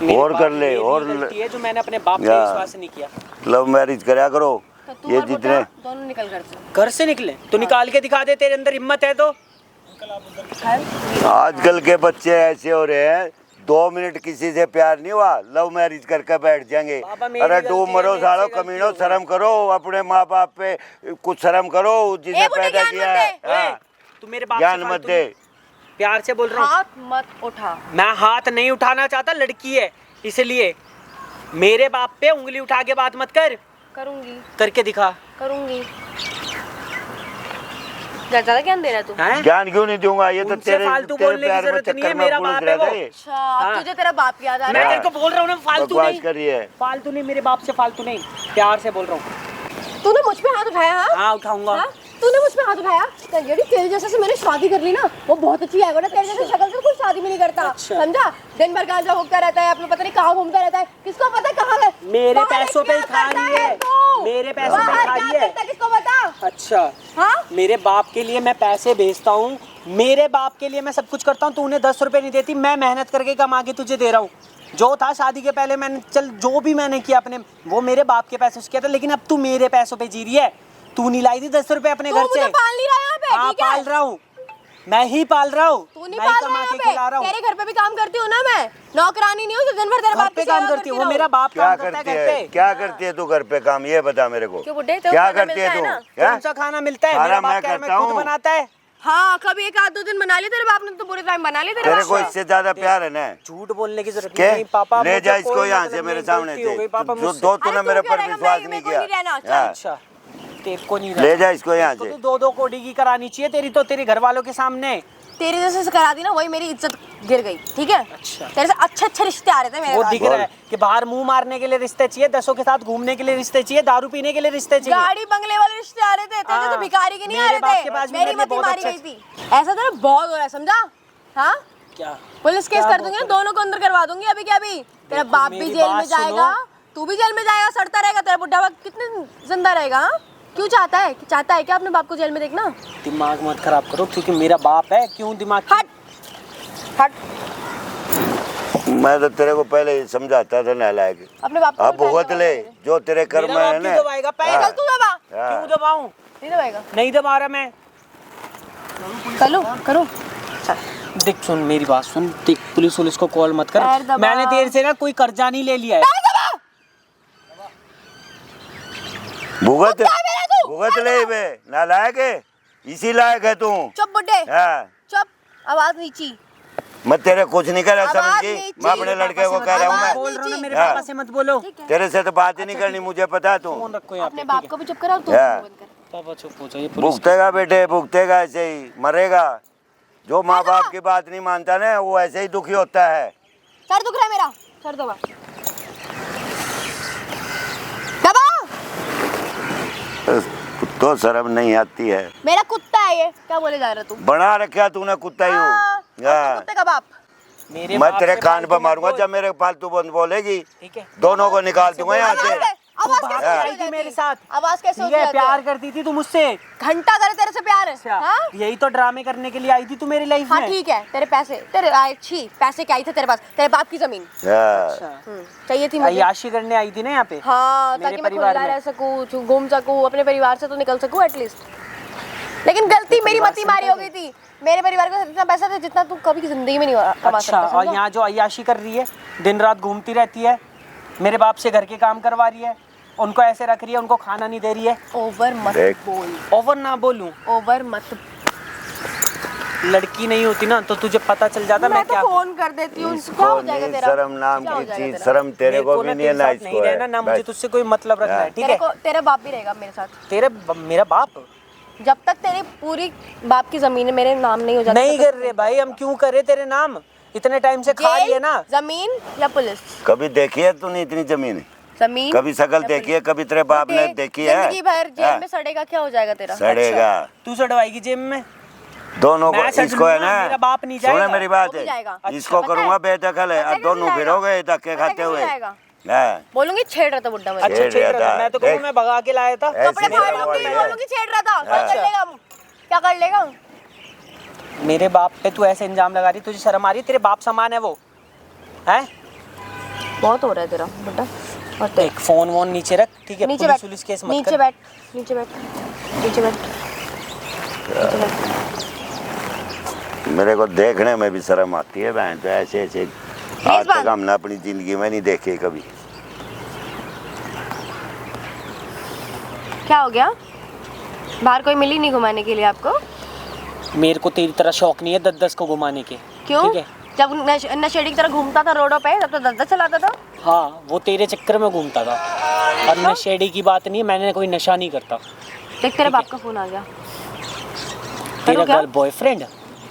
मेरे और बाप कर ले, मेरी और गलती है जो मैंने अपने बाप पे या। विश्वास नहीं किया। लव मैरिज करा करो। तो तू ये और जितने बुढ़ा दोनों निकल घर से। घर से निकले तो निकाल के दिखा दे, तेरे अंदर हिम्मत है तो। घर आजकल के बच्चे ऐसे हो रहे हैं, 2 मिनट किसी से प्यार नहीं हुआ, लव मैरिज करके बैठ जाएंगे। बाबा, मेरी अरे गलती डूब है, मरो मेरे सालो से गलती कमीनो, हो गई। शर्म करो अपने माँ बाप पे, कुछ शर्म करो जिसने ए, बुढ़े पैदा ज्ञान किया मत है। दे। हाँ, तू मेरे बाप ज्ञान से मत फालतू दे। नहीं- प्यार से बोल रहा हूँ। हाथ मत उठा। मैं हाथ नहीं उठाना चाहता, लड़की है इसलिए। मेरे बाप पे उंगली उठा के बात मत कर, करूंगी करके दिखा। करूंगी। ज्यादा ज्ञान दे रहा है तू? हैं? ज्ञान क्यों नहीं दूंगा, ये तो उनसे तेरे फालतू तेरे बोलने की प्यार में जरूरत नहीं है, चक्कर में मेरा पुलिस बाप है रहता वो। है ये। अच्छा, हाँ। तुझे तेरा बाप याद आ मैं रहा तेरे है? को बोल रहा हूँ ना, फालतू बकवास नहीं। कर रही है। फालतू नहीं, मेरे बाप से फालतू नहीं, प्यार से बोल रहा हूँ। तूने मुझ पे हाथ उठाया? हाँ हाँ उठाऊंगा। हाँ? तूने मुझ पे हाथ उठाया? तेरी तेरे जैसे से मैंने शादी कर ली ना, वो बहुत अच्छी है। वरना तेरे जैसे शक्ल से कोई शादी भी नहीं करता। अच्छा। समझा? दिन भर गांजा घूमता रहता है, अपने पता नहीं कहाँ घूमता रहता है। किसको पता कहाँ है? मेरे बाहर पैसों पे ही क्या खा रही करता है। तू? मेरे पैसों पे ही बाहर खा क्या रही है। करता है, किसको पता? अच्छा, हाँ? मेरे बाप के लिए मैं पैसे भेजता हूँ, मेरे बाप के लिए मैं सब कुछ करता हूँ। तू उन्हें 10 रुपए नहीं देती, मैं मेहनत करके कमा के तुझे दे रहा हूँ। जो था शादी के पहले मैंने, चल जो भी मैंने किया अपने, वो मेरे बाप के पैसों से किया था। लेकिन अब तू मेरे पैसों पे जी रही है। तू नहीं लाई थी 10 रुपए अपने तू घर मुझे से। पाल नहीं रहा यहाँ पे, हाँ ठीक है? पाल रहा हूँ, मैं ही पाल रहा हूँ। तू नहीं मैं ही पाल रहा कमा यहाँ के पे। खिला रहा हूँ। तेरे घर पे भी काम करती हूँ ना मैं, नौकरानी नहीं हूँ जो दिन भर तेरे घर बाप पे की काम सेवा करती हूँ, वो रहूं। मेरा बाप क्या काम करता है करती घर है, पे। क्या करती है तू घर पे काम, ये बता मेरे को। क्यों बुड्ढे? तेरे को क्या खाना करती है मिलता तू? ना? क्या? कौन सा खाना मिलता है? सारा मेरा बाप मैं कह रहा है, करता मैं खुद हूँ। बनाता है। हाँ, कभी 1-2 दिन बना ली तेरे बाप ने, तो पूरे टाइम बना ली तेरे तेरे बाप को ने। इससे ज्यादा प्यार है ना? झूठ बोलने की जरूरत के नहीं पापा। ले मुझे जा इसको कोई यहाँ मतलब से मेरे नहीं, सामने गलती हो से। गई पापा जो मुझसे। दो तूने अरे मेरे तू पर कह रहा है, विश्वास मैं- नहीं मेरे को नहीं किया। रहना, चल। हाँ, अच्छा, तेरे को नहीं ले जा इसको यहाँ तो से। 2-2 कोडी की करानी चाहिए तेरी, तो तेरे घर वालों के सामने। तेरे जैसे से करा दी ना, वही मेरी इज्जत गिर गई, ठीक है? अच्छा। तेरे से अच्छे रिश्ते आ रहे थे मेरे वो पास। दिख रहा है कि बाहर मुंह मारने के लिए रिश्ते चाहिए, 10 के साथ घूमने के लिए रिश्ते चाहिए, दारू पीने के लिए रिश्ते चाहिए। गाड़ी बंगले वाले रिश्ते आ रहे थे, तेरे से तो हाँ, भिखारी के नहीं आ मेरे रहे बाप थे। के पास भी मेरी मेरे लिए मती बहुत मारी अच्छा गई थी। ऐसा तेरा बहुत हो रहा है, समझा? हाँ, क्या? पुलिस केस कर दूंगी ना, दोनों को अंदर करवा दूंगी अभी के अभी। तेरा देखो, बाप भी मेरी जेल में बात सुनो। जाएगा, तू भी जेल में जाएगा, सड़ता रहेगा, तेरा बुढ़ा बाप कितने जिंदा रहेगा? हाँ? क्यों चाहता है क्या अपने बाप को जेल में देखना? दिमाग मत खराब करो, क्योंकि मेरा बाप है, क्यों दिमाग? हट हट, मैं तो तेरे को पहले ही समझाता था नालायक। अपने बाप को अब भुगत ले जो तेरे कर्म मेरा में है बाप ना। क्यों दबाएगा? पैर चल तू दबा। हाँ। क्यों दबाऊं? नहीं दबाएगा, नहीं दबा रहा मैं। चलो करो। देख सुन मेरी बात सुन, देख पुलिस को कॉल मत कर। पैर दबा। मैंने तेरे से ना कोई कर्जा नहीं ले लिया है। भुगत भुगत ले बे, नालायक है, इसी लायक है तू। चुप बुड्ढे, हाँ, चुप, आवाज नीची। मैं तेरे कुछ नहीं कर रहा, आवाज समझ गई? नीची। मैं अपने लड़के को कह रहा हूँ बोल मैं, रहा हूँ ना, मेरे हाँ। पापा से मत बोलो। ठीक है, तेरे से तो बात ही नहीं करनी, मुझे पता है तू। फोन रखो यहाँ अपने पे, बाप ठीक को भी चुप कराओ, तू हाँ। बंद कर। है? पापा चुप हो जाइए। पुलिस भुगतेगा बेटे, भुगतेगा, ऐसे ही मरेगा। जो माँ बाप की बात नहीं मानता ना, वो ऐसे ही दुखी होता है। सर दुख रहा है मेरा, सर दबा दबा। तो शर्म नहीं आती है। मेरा कुत्ता है ये, क्या बोले जा रहा तू? बना रखा तूने कुत्ता ही हाँ, हो। हाँ। कुत्ते का बाप। मेरे मैं बाप तेरे से कान फालतू पर मत मारूंगा बोल। जब मेरे फालतू बंद बोलेगी, ठीक है, दोनों को निकाल दूंगा यहाँ से। आवाज बात कैसे आई हो थी जाती? मेरे साथ। आवाज कैसे हो ठीक है, जाती प्यार करती थी तू मुझसे। घंटा करे तेरे से प्यार है। हाँ? यही तो ड्रामे करने के लिए आई थी तू मेरी लाइफ हाँ में। ठीक है, तेरे पैसे, तेरे आए छी पैसे क्या आई थे तेरे पास? तेरे बाप की जमीन हाँ। चाहिए थी मुझे। अय्याशी करने आई थी ना यहाँ पे। हाँ, मेरे ताकि मैं परिवार खुला में। रह सकूं, घूम सकूं, अपने परिवार से तो निकल सकूं एटलीस्ट। लेकिन गलती मेरी मती मारी हो गई थी। मेरे परिवार को इतना पैसा था जितना तू कभी की जिंदगी में नहीं कमा अच्छा, सकता। और समझा? यहाँ जो अय्याशी कर रही है, दिन रात घूमती रहती है, मेरे बाप से घर के काम करवा रही है, उनको ऐसे रख रही है, उनको खाना नहीं दे रही है। ओवर मत देख। बोल, ओवर ना बोलूं, ओवर मत। लड़की नहीं होती ना तो तुझे पता चल जाता मैं मैं तो क्या। फोन कर देती हूँ। क्या इसको हो जाएगा नहीं, तेरा? शर्म नाम क्या हो की जाएगा चीज, तेरा? शर्म तेरे मेरे को भी ना नहीं है तेरे ना साथ नहीं इसको रहना, ना मुझे है। तुझसे कोई मतलब रखना है, ठीक तेरे है? को तेरा बाप भी रहेगा मेरे साथ। मेरा बाप जब तक तेरी पूरी बाप की जमीन मेरे नाम नहीं हो जाती नहीं कर रहे भाई, हम क्यों करे तेरे नाम? इतने टाइम से खा रही है ना। जमीन या पुलिस? कभी देखी है तूने इतनी जमीन? जमीन कभी शकल या देखी है? कभी तेरे बाप ने पुलिस? देखी है? जिंदगी भर जेल हाँ। में सड़ेगा, क्या हो जाएगा तेरा? सड़ेगा। तू सड़वाएगी जेब में? दोनों को, मैं सड़ इसको है लूंगा, ना, मेरा बाप नहीं सुने जाएगा। मेरी बात वो भी है, जाएगा। इसको पता करूंगा है? बेदखल है, पता और है दोनों कैसे फिरोगे धक्के पता खाते कैसे हुए। जाएगा? हाँ। बोलूंगी छेड़ रहा था बुड्ढा मुझे। अच्छा, छेड़ छेड़ रहा रहा था, था, मैं तो कहूँ देख। मैं भगा के लाया था। ऐसे कपड़े मेरा फाड़ वाली लूंगी, है। बोलूंगी छेड़ रहा था। क्या हाँ। कर लेगा? क्या कर लेगा? मेरे बाप पे तू ऐसे इंजाम लगा रही, तुझे शर्म आ रही है? तेरे बाप समान है वो, है? बहुत हो रहा है तेरा बुड्ढा। और तेरा देख फोन वोन नीचे रख, ठीक है? नीचे पुलिस बैठ, पुलिस केस मत नीचे कर। बैठ, नीचे बैठ, नीचे बैठ, नीचे बैठ। मेरे को देखने में भी शर्म आती है बहन, तो ऐसे ऐसे आज तक मेजबान। हमने अपनी जिंदगी में नहीं देखे कभी। क्या हो गया? बाहर कोई मिली नहीं घुमाने के लिए आपको? मेरे को तेरी तरह शौक नहीं है 10-10 को घुमाने के। क्यों? ठीक है? जब नशेड़ी की तरह घूमता था रोडों पे तब तो 10-10 चलाता था। हाँ, वो तेरे चक्कर में घूमता था। और नशेड़ी की बात नहीं है, मैंने कोई नशा नहीं करता। देख तेरे बाप का फोन आ गया। तेरा करूँ क्या? Girl boyfriend?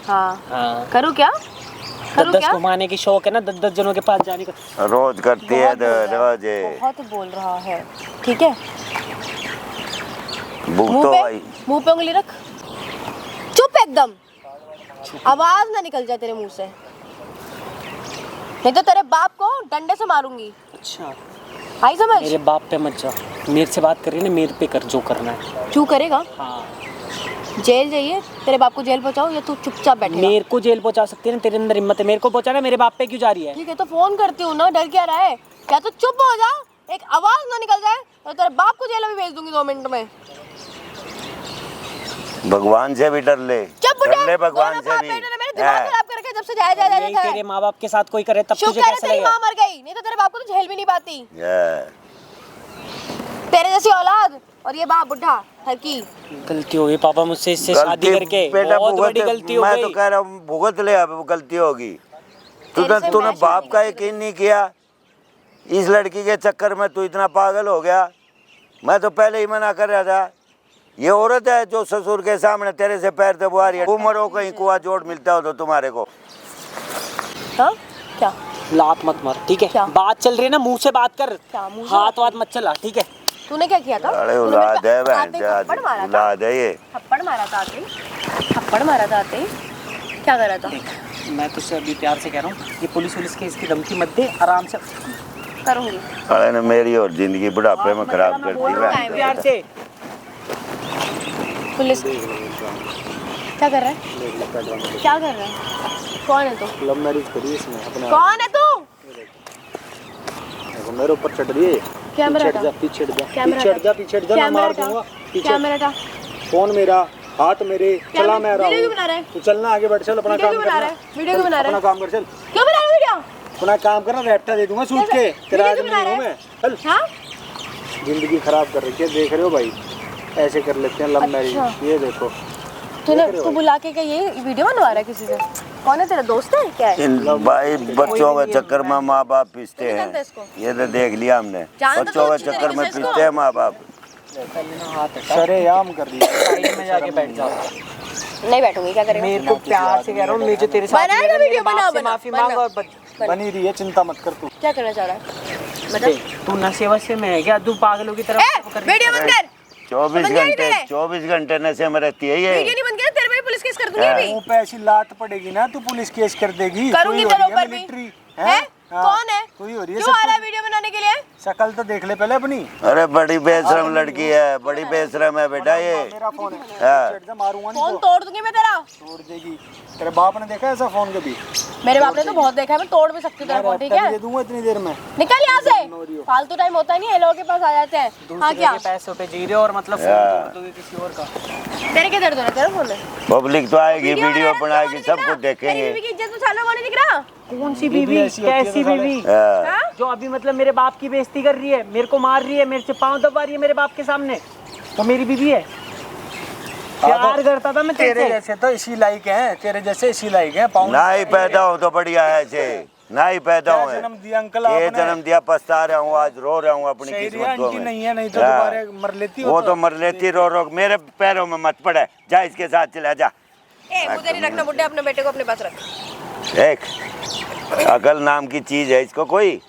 हाँ, हाँ। करूँ क्या? करूँ 10-10 क्या? घुमाने की शौक है ना, 10-10 जनों के पास जाने का। रोज करती है बहुत बोल रहा है, रोज ये। बहुत बोल रहा है। ठीक है, भूख तो आई। मुंह पे उंगली रख, चुप एकदम, आवाज ना निकल जाए तेरे मुंह से, नहीं तो तेरे बाप को डंडे से मारूंगी। अच्छा, आई समझ? मेरे बाप पे मत जा, मेरे से बात कर रही है ना, मेरे पे कर जो करना है। क्यों करेगा? हाँ, जेल जाइए, तेरे बाप को जेल पहुंचाओ या तू चुपचाप बैठेगा? मेरे को जेल पहुंचा सकती है ना, तेरे अंदर हिम्मत है मेरे को पहुंचाना, मेरे बाप पे क्यों जा रही है? ठीक है तो फोन करती हूँ ना, डर क्या रहा है? क्या तो चुप हो जा, एक आवाज ना निकल जाए तो तेरे बाप को जेल में भेज दूंगी 2 मिनट में। भगवान से भी डर ले, चुप डर ले बुढ़ा, भगवान दोनों से बाप भी। बेटे ने मेरे दिमाग हाँ। खराब कर रखे जब से जाया जा यही तेरे माँ बाप के साथ कोई करे तब तुझे शुक्र है कैसा तेरी लगेगा? माँ मर गई, नहीं तो तेरे बाप को तो झेल भी नहीं पाती। हाँ। तेरे जैसी औलाद और ये बाप बुढ़ा हरकी। गलती हो गई पापा मुझसे, इससे शादी गलती करके बेटा बहुत बड़ी भुगत, गलती हो मैं गई। तो कह रहा हूँ भुगत ले, अब गलती होगी। तेरे से तूने मैं बाप शादी का नहीं यकीन नहीं किया, इस लड़की के चक्कर में तू इतना पागल हो गया। मैं तो पहले ही मना कर रहा था, ये औरत है जो ससुर के सामने तेरे से पैर दबा रही है। उम्र हो कहीं कुआ जोड़ मिलता हो तो तुम्हारे को। हाँ क्या? लात मत मार, ठीक है? क्या? बात चल रही है ना, मुंह से बात कर, क्या मुंह से हाथ बात वाथ मत चला, ठीक है? तूने क्या किया था? अरे तूने औलाद मेरे है पे बहन, आते ही थप्पड़ मारा था। औलाद है ये। थप्पड़ मारा था आते ही, थप्पड़ मारा था आते ही। क्या करा था? मैं तुझसे अभी प्यार से कह रहा हूँ, ये पुलिस के इसकी धमकी मत दे, आराम से करूंगी। अरे ने मेरी और जिंदगी बुढ़ापे में खराब कर दी है। प्यार से। पुलिस क्या कर रहा है? क्या कर रहा है? कौन है तू? लव मैरिज करी इसने अपने। कौन है तू? मेरे ऊपर चढ़ रही है। कैमरा हटा। पीछे हट जा, कैमरा पीछे हट जा, पीछे हट जा, मैं मार दूंगा। पीछे कैमरा हटा। फोन मेरा, हाथ मेरे, चला मैं रहा वीडियो क्यों हूँ। बना रहा है? तू चलना आगे बढ़, चल अपना वीडियो काम क्यों बना करना। रहा है? वीडियो क्यों बना रहा अपना है? काम कर, चल क्यों बना रहा है वीडियो? अपना काम करना, रैप्टा दे दूंगा सूट के। तेरा वीडियो आदमी क्यों बना नहीं रहा हूँ है? मैं। चल, हाँ? जिंदगी खराब कर रखी है, देख रहे हो भाई, ऐसे कर लेते हैं लव मैरिज। अच्छा। ये देखो, तूने तू बुला के क्या ये वीडियो बनवा रहा है किसी से? कौन है तेरा दोस्त है क्या है? इन भाई बच्चों के चक्कर में माँ बाप पीसते तू जानता है हैं। इसको? ये तो देख लिया हमने, जानता बच्चों तो के अच्छी चक्कर तरीके में से इसको। पीसते हैं माँ बाप। शरेआम कर दिया। साइड में जाके बैठ जाओ। नहीं बैठूंगी, क्या करेगा? मेरे को प्यार से कह रहा हूँ, मुझे तेरे साथ बनाएगा मेरे वीडियो, बाप बना, से बना, माफी बना। मांग और बनी रही है, चिंता मत कर तू। क्या करना चाह रहा है? बता। तू नशे वशे में है क्या? तू पागलों की तरह वीडियो बंद कर। 24 घंटे नशे में रहती है ये। वीडियो नहीं बंद किया तेरे पे पुलिस केस कर दूंगी अभी। मुंह पे ऐसी लात पड़ेगी ना, तू पुलिस केस कर देगी। करूंगी तू ही तेरे हो रही है ऊपर भी। मिलिट्री, है? हैं? हाँ, कौन है? तू ही हो रही है क्यों सब आ रहा है कुछ। वीडियो बनाने के लिए? शक्ल तो देख ले पहले अपनी। अरे बड़ी बेशरम लड़की है, बड़ी बेशरम है बेटा ये। मेरा फोन है, हाँ। चढ़ जा, मारूंगा नहीं फोन तो। तोड़ दूंगी मैं तेरा। तोड़ देगी। तेरे बाप ने देखा ऐसा फोन कभी? मेरे बाप ने तो बहुत देखा है, मैं तोड़ भी सकती हूँ तेरा फोन, ठीक मैं है? दे दूंगा इतनी देर में। निकल यहाँ से, फालतू टाइम होता नहीं है, लोगों के पास आ जाते हैं। हाँ दूसरे क्या? के पैसों पे जी रहे हो और मतलब फोन तोड़ दोगे किसी और का। तेरे क्या दर्द हो रहा है? तेरा फोन है? पब्लिक तो आएगी, वीडियो बना बनाएगी, रहा है, सब तुझे कुछ नहीं दिख रहा? तेरी देखेंगे। बीवी की इज्जत तो सालों को नहीं दिख रहा? कौन सी बीवी? ऐसी होती है कैसी तो साले। बीवी? हाँ। हाँ? जो अभी मतलब मेरे बाप की बेइज्जती कर रही है, मेरे को मार रही है, मेरे से पाँव दबा रही है मेरे बाप के सामने, तो मेरी बीवी है? प्यार करता था मैं तेरे तेरे जैसे तो इसी लायक हैं, तेरे जैसे इसी लायक हैं। पाउंड ना ही पैदा हो तो बढ़िया है ऐसे, ना ही पैदा क्या हो। जन्म दिया अंकल ये आपने? जन्म दिया, पछता रहा हूँ, आज रो रहा हूँ अपनी सही किस्मत रिया, को इनकी मैं। नहीं है, नहीं तो हाँ। दोबारा मर लेती हो वो तो मर लेती रो रो, मेरे पैरों में मत पड़े, जा इसके साथ चला जा। मुझे नहीं रखना बुड्ढे, अपने बेटे को अपने पास रख। देख, अकल नाम की चीज है इसको कोई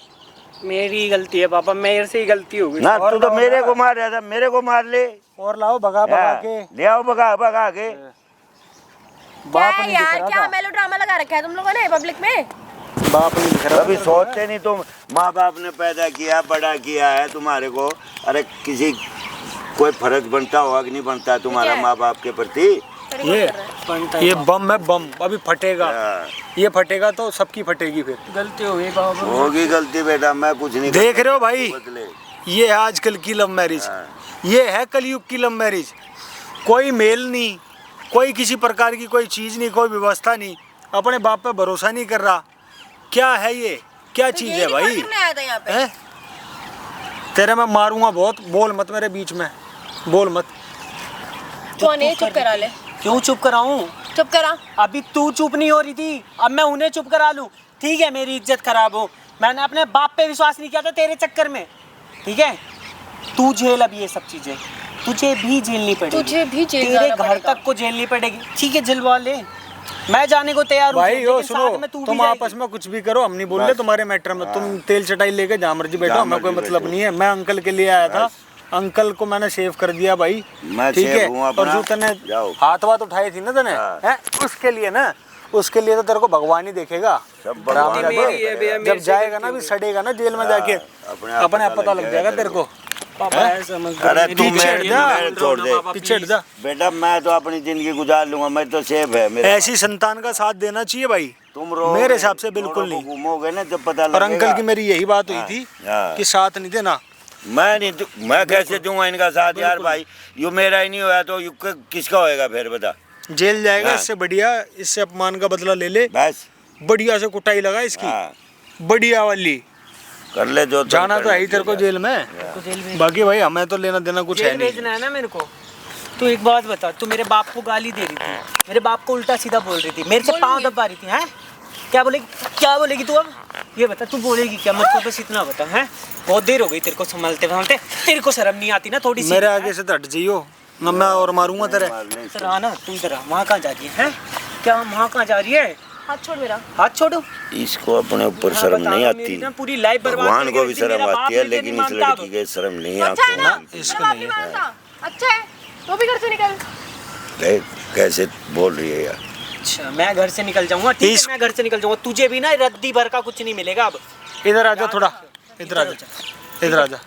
मेरी गलती है पापा, मेरे से ही गलती हो गई। ना। और तू तो लाओ मेरे ना। को मार रहा था, मेरे को मार ले। और लाओ भगा भगा के। ले आओ भगा भगा के। बाप क्या नहीं यार, दिख रहा क्या था। मेलोड्रामा लगा रखा है तुम लोगों ने पब्लिक में? बाप नहीं दिख रहा। कभी सोचते नहीं तुम, माँ बाप ने पैदा किया, बड़ा किया है तुम्हारे को। अरे किसी कोई फर्ज बनता होगा कि नहीं बनता तुम्हारा ठीक है। माँ बाप के प्रति? ये बम है, बम अभी फटेगा। हाँ। ये फटेगा तो सबकी फटेगी फिर। गलती हो गई पापा। होगी गलती बेटा, मैं कुछ नहीं देख करता, रहे हो भाई? बदले। ये है आजकल की लव मैरिज। हाँ। ये है कलयुग की लव मैरिज। कोई मेल नहीं, कोई किसी प्रकार की कोई चीज़ नहीं, कोई व्यवस्था नहीं, अपने बाप पे भरोसा नहीं कर रहा। क्या है ये? क्या चीज़ है भाई? आया था यहाँ पे। हैं? तेरे मैं मारूंगा बहुत, बोल मत मेरे बीच में, बोल मत। कौन है? चुप करा ले। क्यों चुप कराऊं? चुप करा। अभी तू चुप नहीं हो रही थी, अब मैं उन्हें चुप करा लूं? ठीक है, मेरी इज्जत खराब हो, मैंने अपने बाप पे विश्वास नहीं किया था तेरे चक्कर में, ठीक है? तू झेल अब ये सब चीजें, तुझे भी झेलनी पड़ेगी। तुझे भी जेल तेरे जाना घर पड़ेगा। तक को झेलनी पड़ेगी, ठीक है? झिलवा ले, मैं जाने को तैयार हूँ, भाई यो लेकिन सुनो, साथ में तू भी तुम जाएगी। आपस में कुछ भी करो, हम नहीं बोल रहे तुम्हारे मैटर में। तुम तेल चटाई लेके जहाँ मर्जी बैठो, जहाँ हमें कोई मर्जी मतलब बैठो। नहीं है। मैं अंकल के लिए आया था, अंकल को मैंने सेव कर दिया भाई, मैं ठीक सेव है? हूँ और अपना, जो तने जाओ। हाथ वाथ उठाई थी ना तने, हाँ। हैं? उसके लिए ना, उसके लिए तो तेरे को भगवान ही देखेगा। सब भगवान राम मेरी जाके है भैया, जब जाएगा ना, भी सड़ेगा ना जेल में जाके, अपने आप पता लग जाएगा तेरे को। पापा ऐसा मत अरे करो, तू मेरी मेरे इज्जत जा, मेरे छोड़ दे पापा, पीछे हट जा। बेटा, मैं तो अपनी जिंदगी गुजार लूंगा, मैं तो सेफ है मेरे। ऐसी संतान का साथ देना चाहिए भाई, तुम रो मेरे हिसाब से बिल्कुल नहीं। घूमोगे ना जब पता और लगेगा। अंकल की मेरी यही बात हुई थी हाँ। कि साथ नहीं देना। मैं नहीं मैं कैसे दूंगा इनका साथ यार भाई? यो मेरा ही नहीं होया तो यू किसका होएगा फिर बता? जेल जाएगा, हाँ। इससे बढ़िया इससे अपमान का बदला ले ले, बस बढ़िया से कुटाई लगा इसकी, हाँ, बढ़िया वाली। कर ले जो तुम जाना तो करना है ही तेरे को चाहिए। जेल में, को जेल भेज- बाकी भाई हमें तो लेना देना कुछ है जेल नहीं। भेजना है ना मेरे को। तू एक बात बता, तू मेरे बाप को गाली दे रही थी, मेरे बाप को उल्टा सीधा बोल रही थी, मेरे से पाँव दबा रही थी, हैं? क्या बोलेगी तू अब? ये बता, तू बोलेगी क्या? मेरे को बस इतना बता, हैं? बहुत देर हो गई तेरे को संभालते संभालते, तेरे को शर्म नहीं आती ना थोड़ी सी? मेरे आगे से तो हट जाइयो, ना मैं और मारूंगा तेरे। इधर आ ना, तू इधर आ। वहाँ कहाँ जा रही है, हैं? क्या वहाँ कहाँ जा रही है? हाथ छोड़ मेरा। हाथ छोड़ो। इसको अपने ऊपर हाँ, शर्म बता नहीं दो, आती। मेरी ना पूरी लाइफ बर्बाद भगवान करके को भी रख दी, शर्म मेरा बाप आती है, मेरे से लेकिन नहीं इस मानता अब। लड़की के शर्म नहीं अच्छा है आती। ना? इसको मेरा बाप नहीं नहीं मानता। अच्छा है, तो भी घर से निकल। देख कैसे बोल रही है यार। अच्छा मैं घर से निकल जाऊंगा, ठीक है मैं घर से निकल जाऊंगा, तुझे भी ना रद्दी भर का कुछ नहीं मिलेगा अब। इधर आजा थोड़ा, इधर आजा, इधर आजा।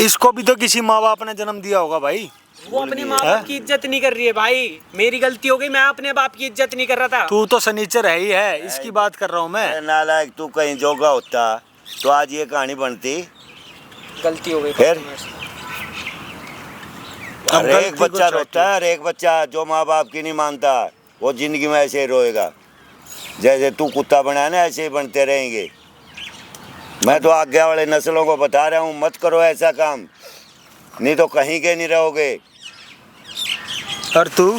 इसको भी तो किसी माँ बाप ने जन्म दिया होगा भाई। वो अपने माँ बाप की इज्जत नहीं कर रही है भाई, मेरी गलती हो गई, मैं अपने बाप की इज्जत नहीं कर रहा था। तू तो सनीचर है ही है, इसकी बात कर रहा हूँ मैं। नालायक, तू कहीं जोगा होता तो आज ये कहानी बनती। गलती हो गई फिर हर गलती एक को बच्चा चाहती रोता है, हर एक बच्चा जो माँ बाप की नहीं मानता वो जिंदगी में ऐसे ही रोएगा। जैसे तू कुत्ता बना ना ऐसे ही बनते रहेंगे। मैं तो आगे वाले नस्लों को बता रहा हूँ, मत करो ऐसा काम, नहीं तो कहीं के नहीं रहोगे। और तू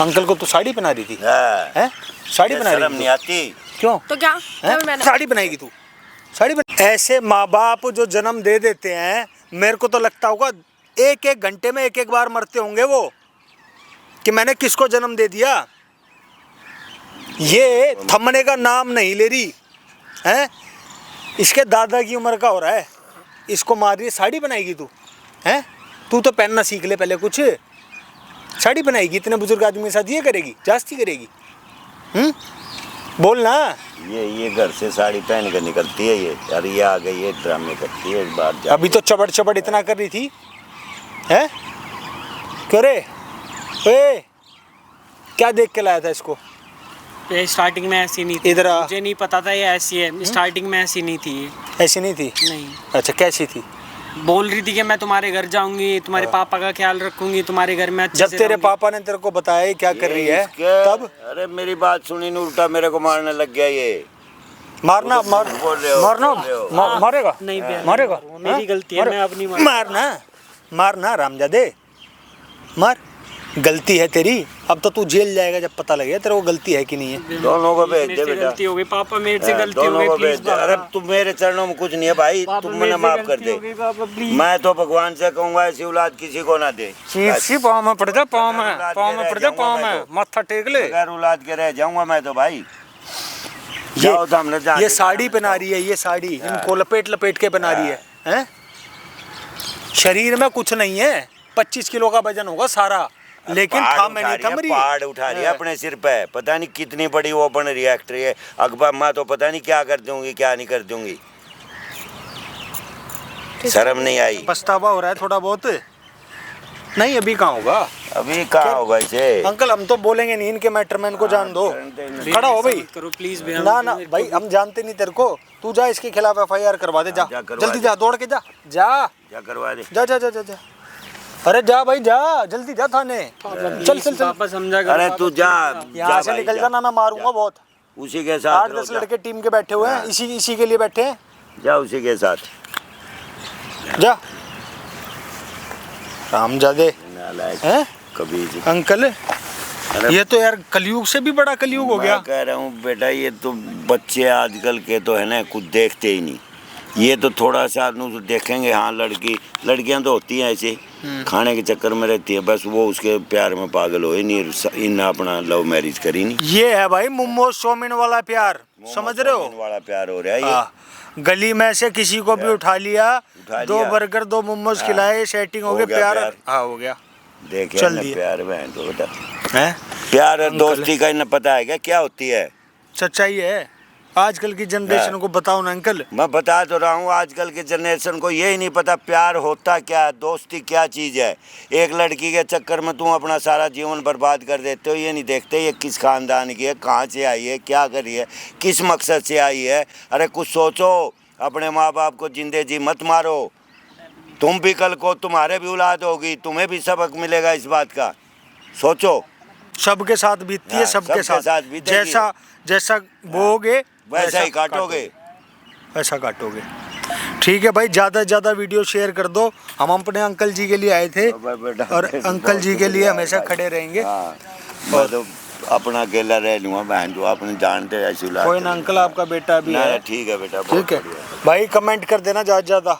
अंकल को तू साड़ी पहना रही थी, हाँ। हैं? साड़ी पहना शर्म रही नहीं थी आती? क्यों? तो क्या हैं? मैंने साड़ी बनाएगी तू, साड़ी बना। ऐसे माँ बाप जो जन्म दे देते हैं, मेरे को तो लगता होगा एक एक घंटे में एक एक बार मरते होंगे वो, कि मैंने किसको जन्म दे दिया। ये थमने का नाम नहीं ले रही है। इसके दादा की उम्र का हो रहा है, इसको मार रही है। साड़ी बनाएगी तू, हैं? तू तो पहनना सीख ले पहले कुछ। साड़ी बनाएगी, इतने बुजुर्ग आदमी के साथ ये करेगी, जास्ती करेगी। बोल ना। ये घर से साड़ी पहन कर निकलती है ये, यार ये आ गई, ये ड्रामे करती है इस बार। अभी तो चबड़ चबड़ इतना कर रही थी, हैं? क्यों रे? ए, क्या देख के लाया था इसको? ये स्टार्टिंग में ऐसी नहीं थी, इधर आ। मुझे नहीं पता था ये ऐसी है, स्टार्टिंग में ऐसी नहीं थी ये। ऐसी नहीं थी? नहीं। अच्छा, कैसी थी? बोल रही थी कि मैं तुम्हारे घर जाऊंगी, तुम्हारे पापा का ख्याल रखूंगी, तुम्हारे घर में अच्छे जब से तेरे रहूंगी। पापा ने तेरे को बताया ये क्या कर रही है तब? अरे मेरी बात सुनी नहीं, उल्टा मेरे को मारने लग गया ये। मारना मार, बोल रहे हो, मारना बोल रहे हो। मारेगा नहीं बहन, मारेगा, वो मेरी गलती है, मैं अब नहीं मारना मारना रामजादे, मार। गलती है तेरी, अब तो तू जेल जाएगा जब पता लगेगा तेरे को गलती है कि नहीं है। दोनों को भेज मेरे दे से बेटा। गलती हो गई पापा, मेरे से गलती हो दोनों गई, को प्लीज भेज दे। अरे तुम मेरे चरणों में कुछ नहीं है भाई, तुम मैंने माफ कर दे। मैं तो भगवान से कहूंगा ऐसी औलाद किसी को ना दे। सी पाँव में पड़ जा, पाँव में पड़ जा, पाँव में माथा टेक ले। बगैर औलाद के रह जाऊंगा मैं तो भाई। जाओ तो हमने ये साड़ी पहना रही है, ये साड़ी इनको लपेट लपेट के बना रही है, हैं? शरीर में कुछ नहीं है, 25 किलो का वजन होगा सारा, लेकिन थम नहीं थम रही। पहाड़ उठा रही है अपने सिर पे, पता नहीं कितनी बड़ी वो बन रही है एक्टर है। अकबर मैं तो पता नहीं क्या कर दूंगी क्या नहीं कर दूंगी। शर्म नहीं आई? पछतावा हो रहा है थोड़ा बहुत? नहीं अभी कहाँ होगा, अभी कहाँ होगा इसे। अंकल हम तो बोलेंगे नहीं, इनके मैटर में इनको जान दो। खड़ा हो भाई, करो प्लीज। ना ना भाई हम जानते नहीं तेरे को, तू जा इसके खिलाफ FIR करवा दे, जा जल्दी जा, दौड़ के जा, जा करवा दे, जा जा जा जा। अरे जा भाई जा, जल्दी जा थाने, चल चल चल। पापा समझा कर। अरे तू जा, यहाँ से निकल जा, ना मैं मारूंगा बहुत। उसी के साथ 8-10 लड़के टीम के बैठे हुए हैं, इसी के लिए बैठे हैं। जा उसी के साथ जा। रामजादे हैं कभी अंकल, ये तो यार कलयुग से भी बड़ा कलयुग हो गया। मैं कह रहा हूँ बेटा, ये तो बच्चे आजकल के तो है ना कुछ देखते ही नहीं। ये तो थोड़ा सा देखेंगे, हाँ लड़कियां तो होती हैं ऐसे, खाने के चक्कर में रहती है, बस वो उसके प्यार में पागल हो ही नहीं, इन अपना लव मैरिज करी नहीं। ये है भाई मोमोज चाउमीन वाला प्यार, समझ रहे हो? वाला प्यार हो रहा है ये। गली में से किसी को भी उठा लिया, 2 बर्गर 2 मोमोज खिलाए, सेटिंग हो गई, प्यार हाँ हो गया। देखिए चल ना दिया। प्यार बहन तो बेटा हैं? प्यार और दोस्ती का इन्हें पता है क्या होती है? सच्चाई है। आजकल की जनरेशन को बताओ ना अंकल। मैं बता तो रहा हूँ, आजकल के जनरेशन को यही नहीं पता प्यार होता क्या है, दोस्ती क्या चीज़ है। एक लड़की के चक्कर में तुम अपना सारा जीवन बर्बाद कर देते हो, ये नहीं देखते ये किस खानदान की है, कहाँ से आई है, क्या करी है, किस मकसद से आई है। अरे कुछ सोचो, अपने माँ बाप को जिंदे जी मत मारो। तुम भी कल को तुम्हारे भी औलाद होगी, तुम्हें भी सबक मिलेगा इस बात का, सोचो। सबके साथ बीतती है, सबके साथ जैसा जैसा बोओगे वैसा ही काटोगे, वैसा काटोगे। ठीक है भाई, ज़्यादा से ज़्यादा वीडियो शेयर कर दो। हम अपने अंकल जी के लिए आए थे और अंकल जी के लिए हमेशा खड़े रहेंगे। मैं तो अपना अकेला रह लूँगा बहन, जो आपने जानते ऐसी कोई ना अंकल, आपका बेटा भी है। ठीक है बेटा, ठीक है भाई, कमेंट कर देना ज़्यादा से ज़्यादा।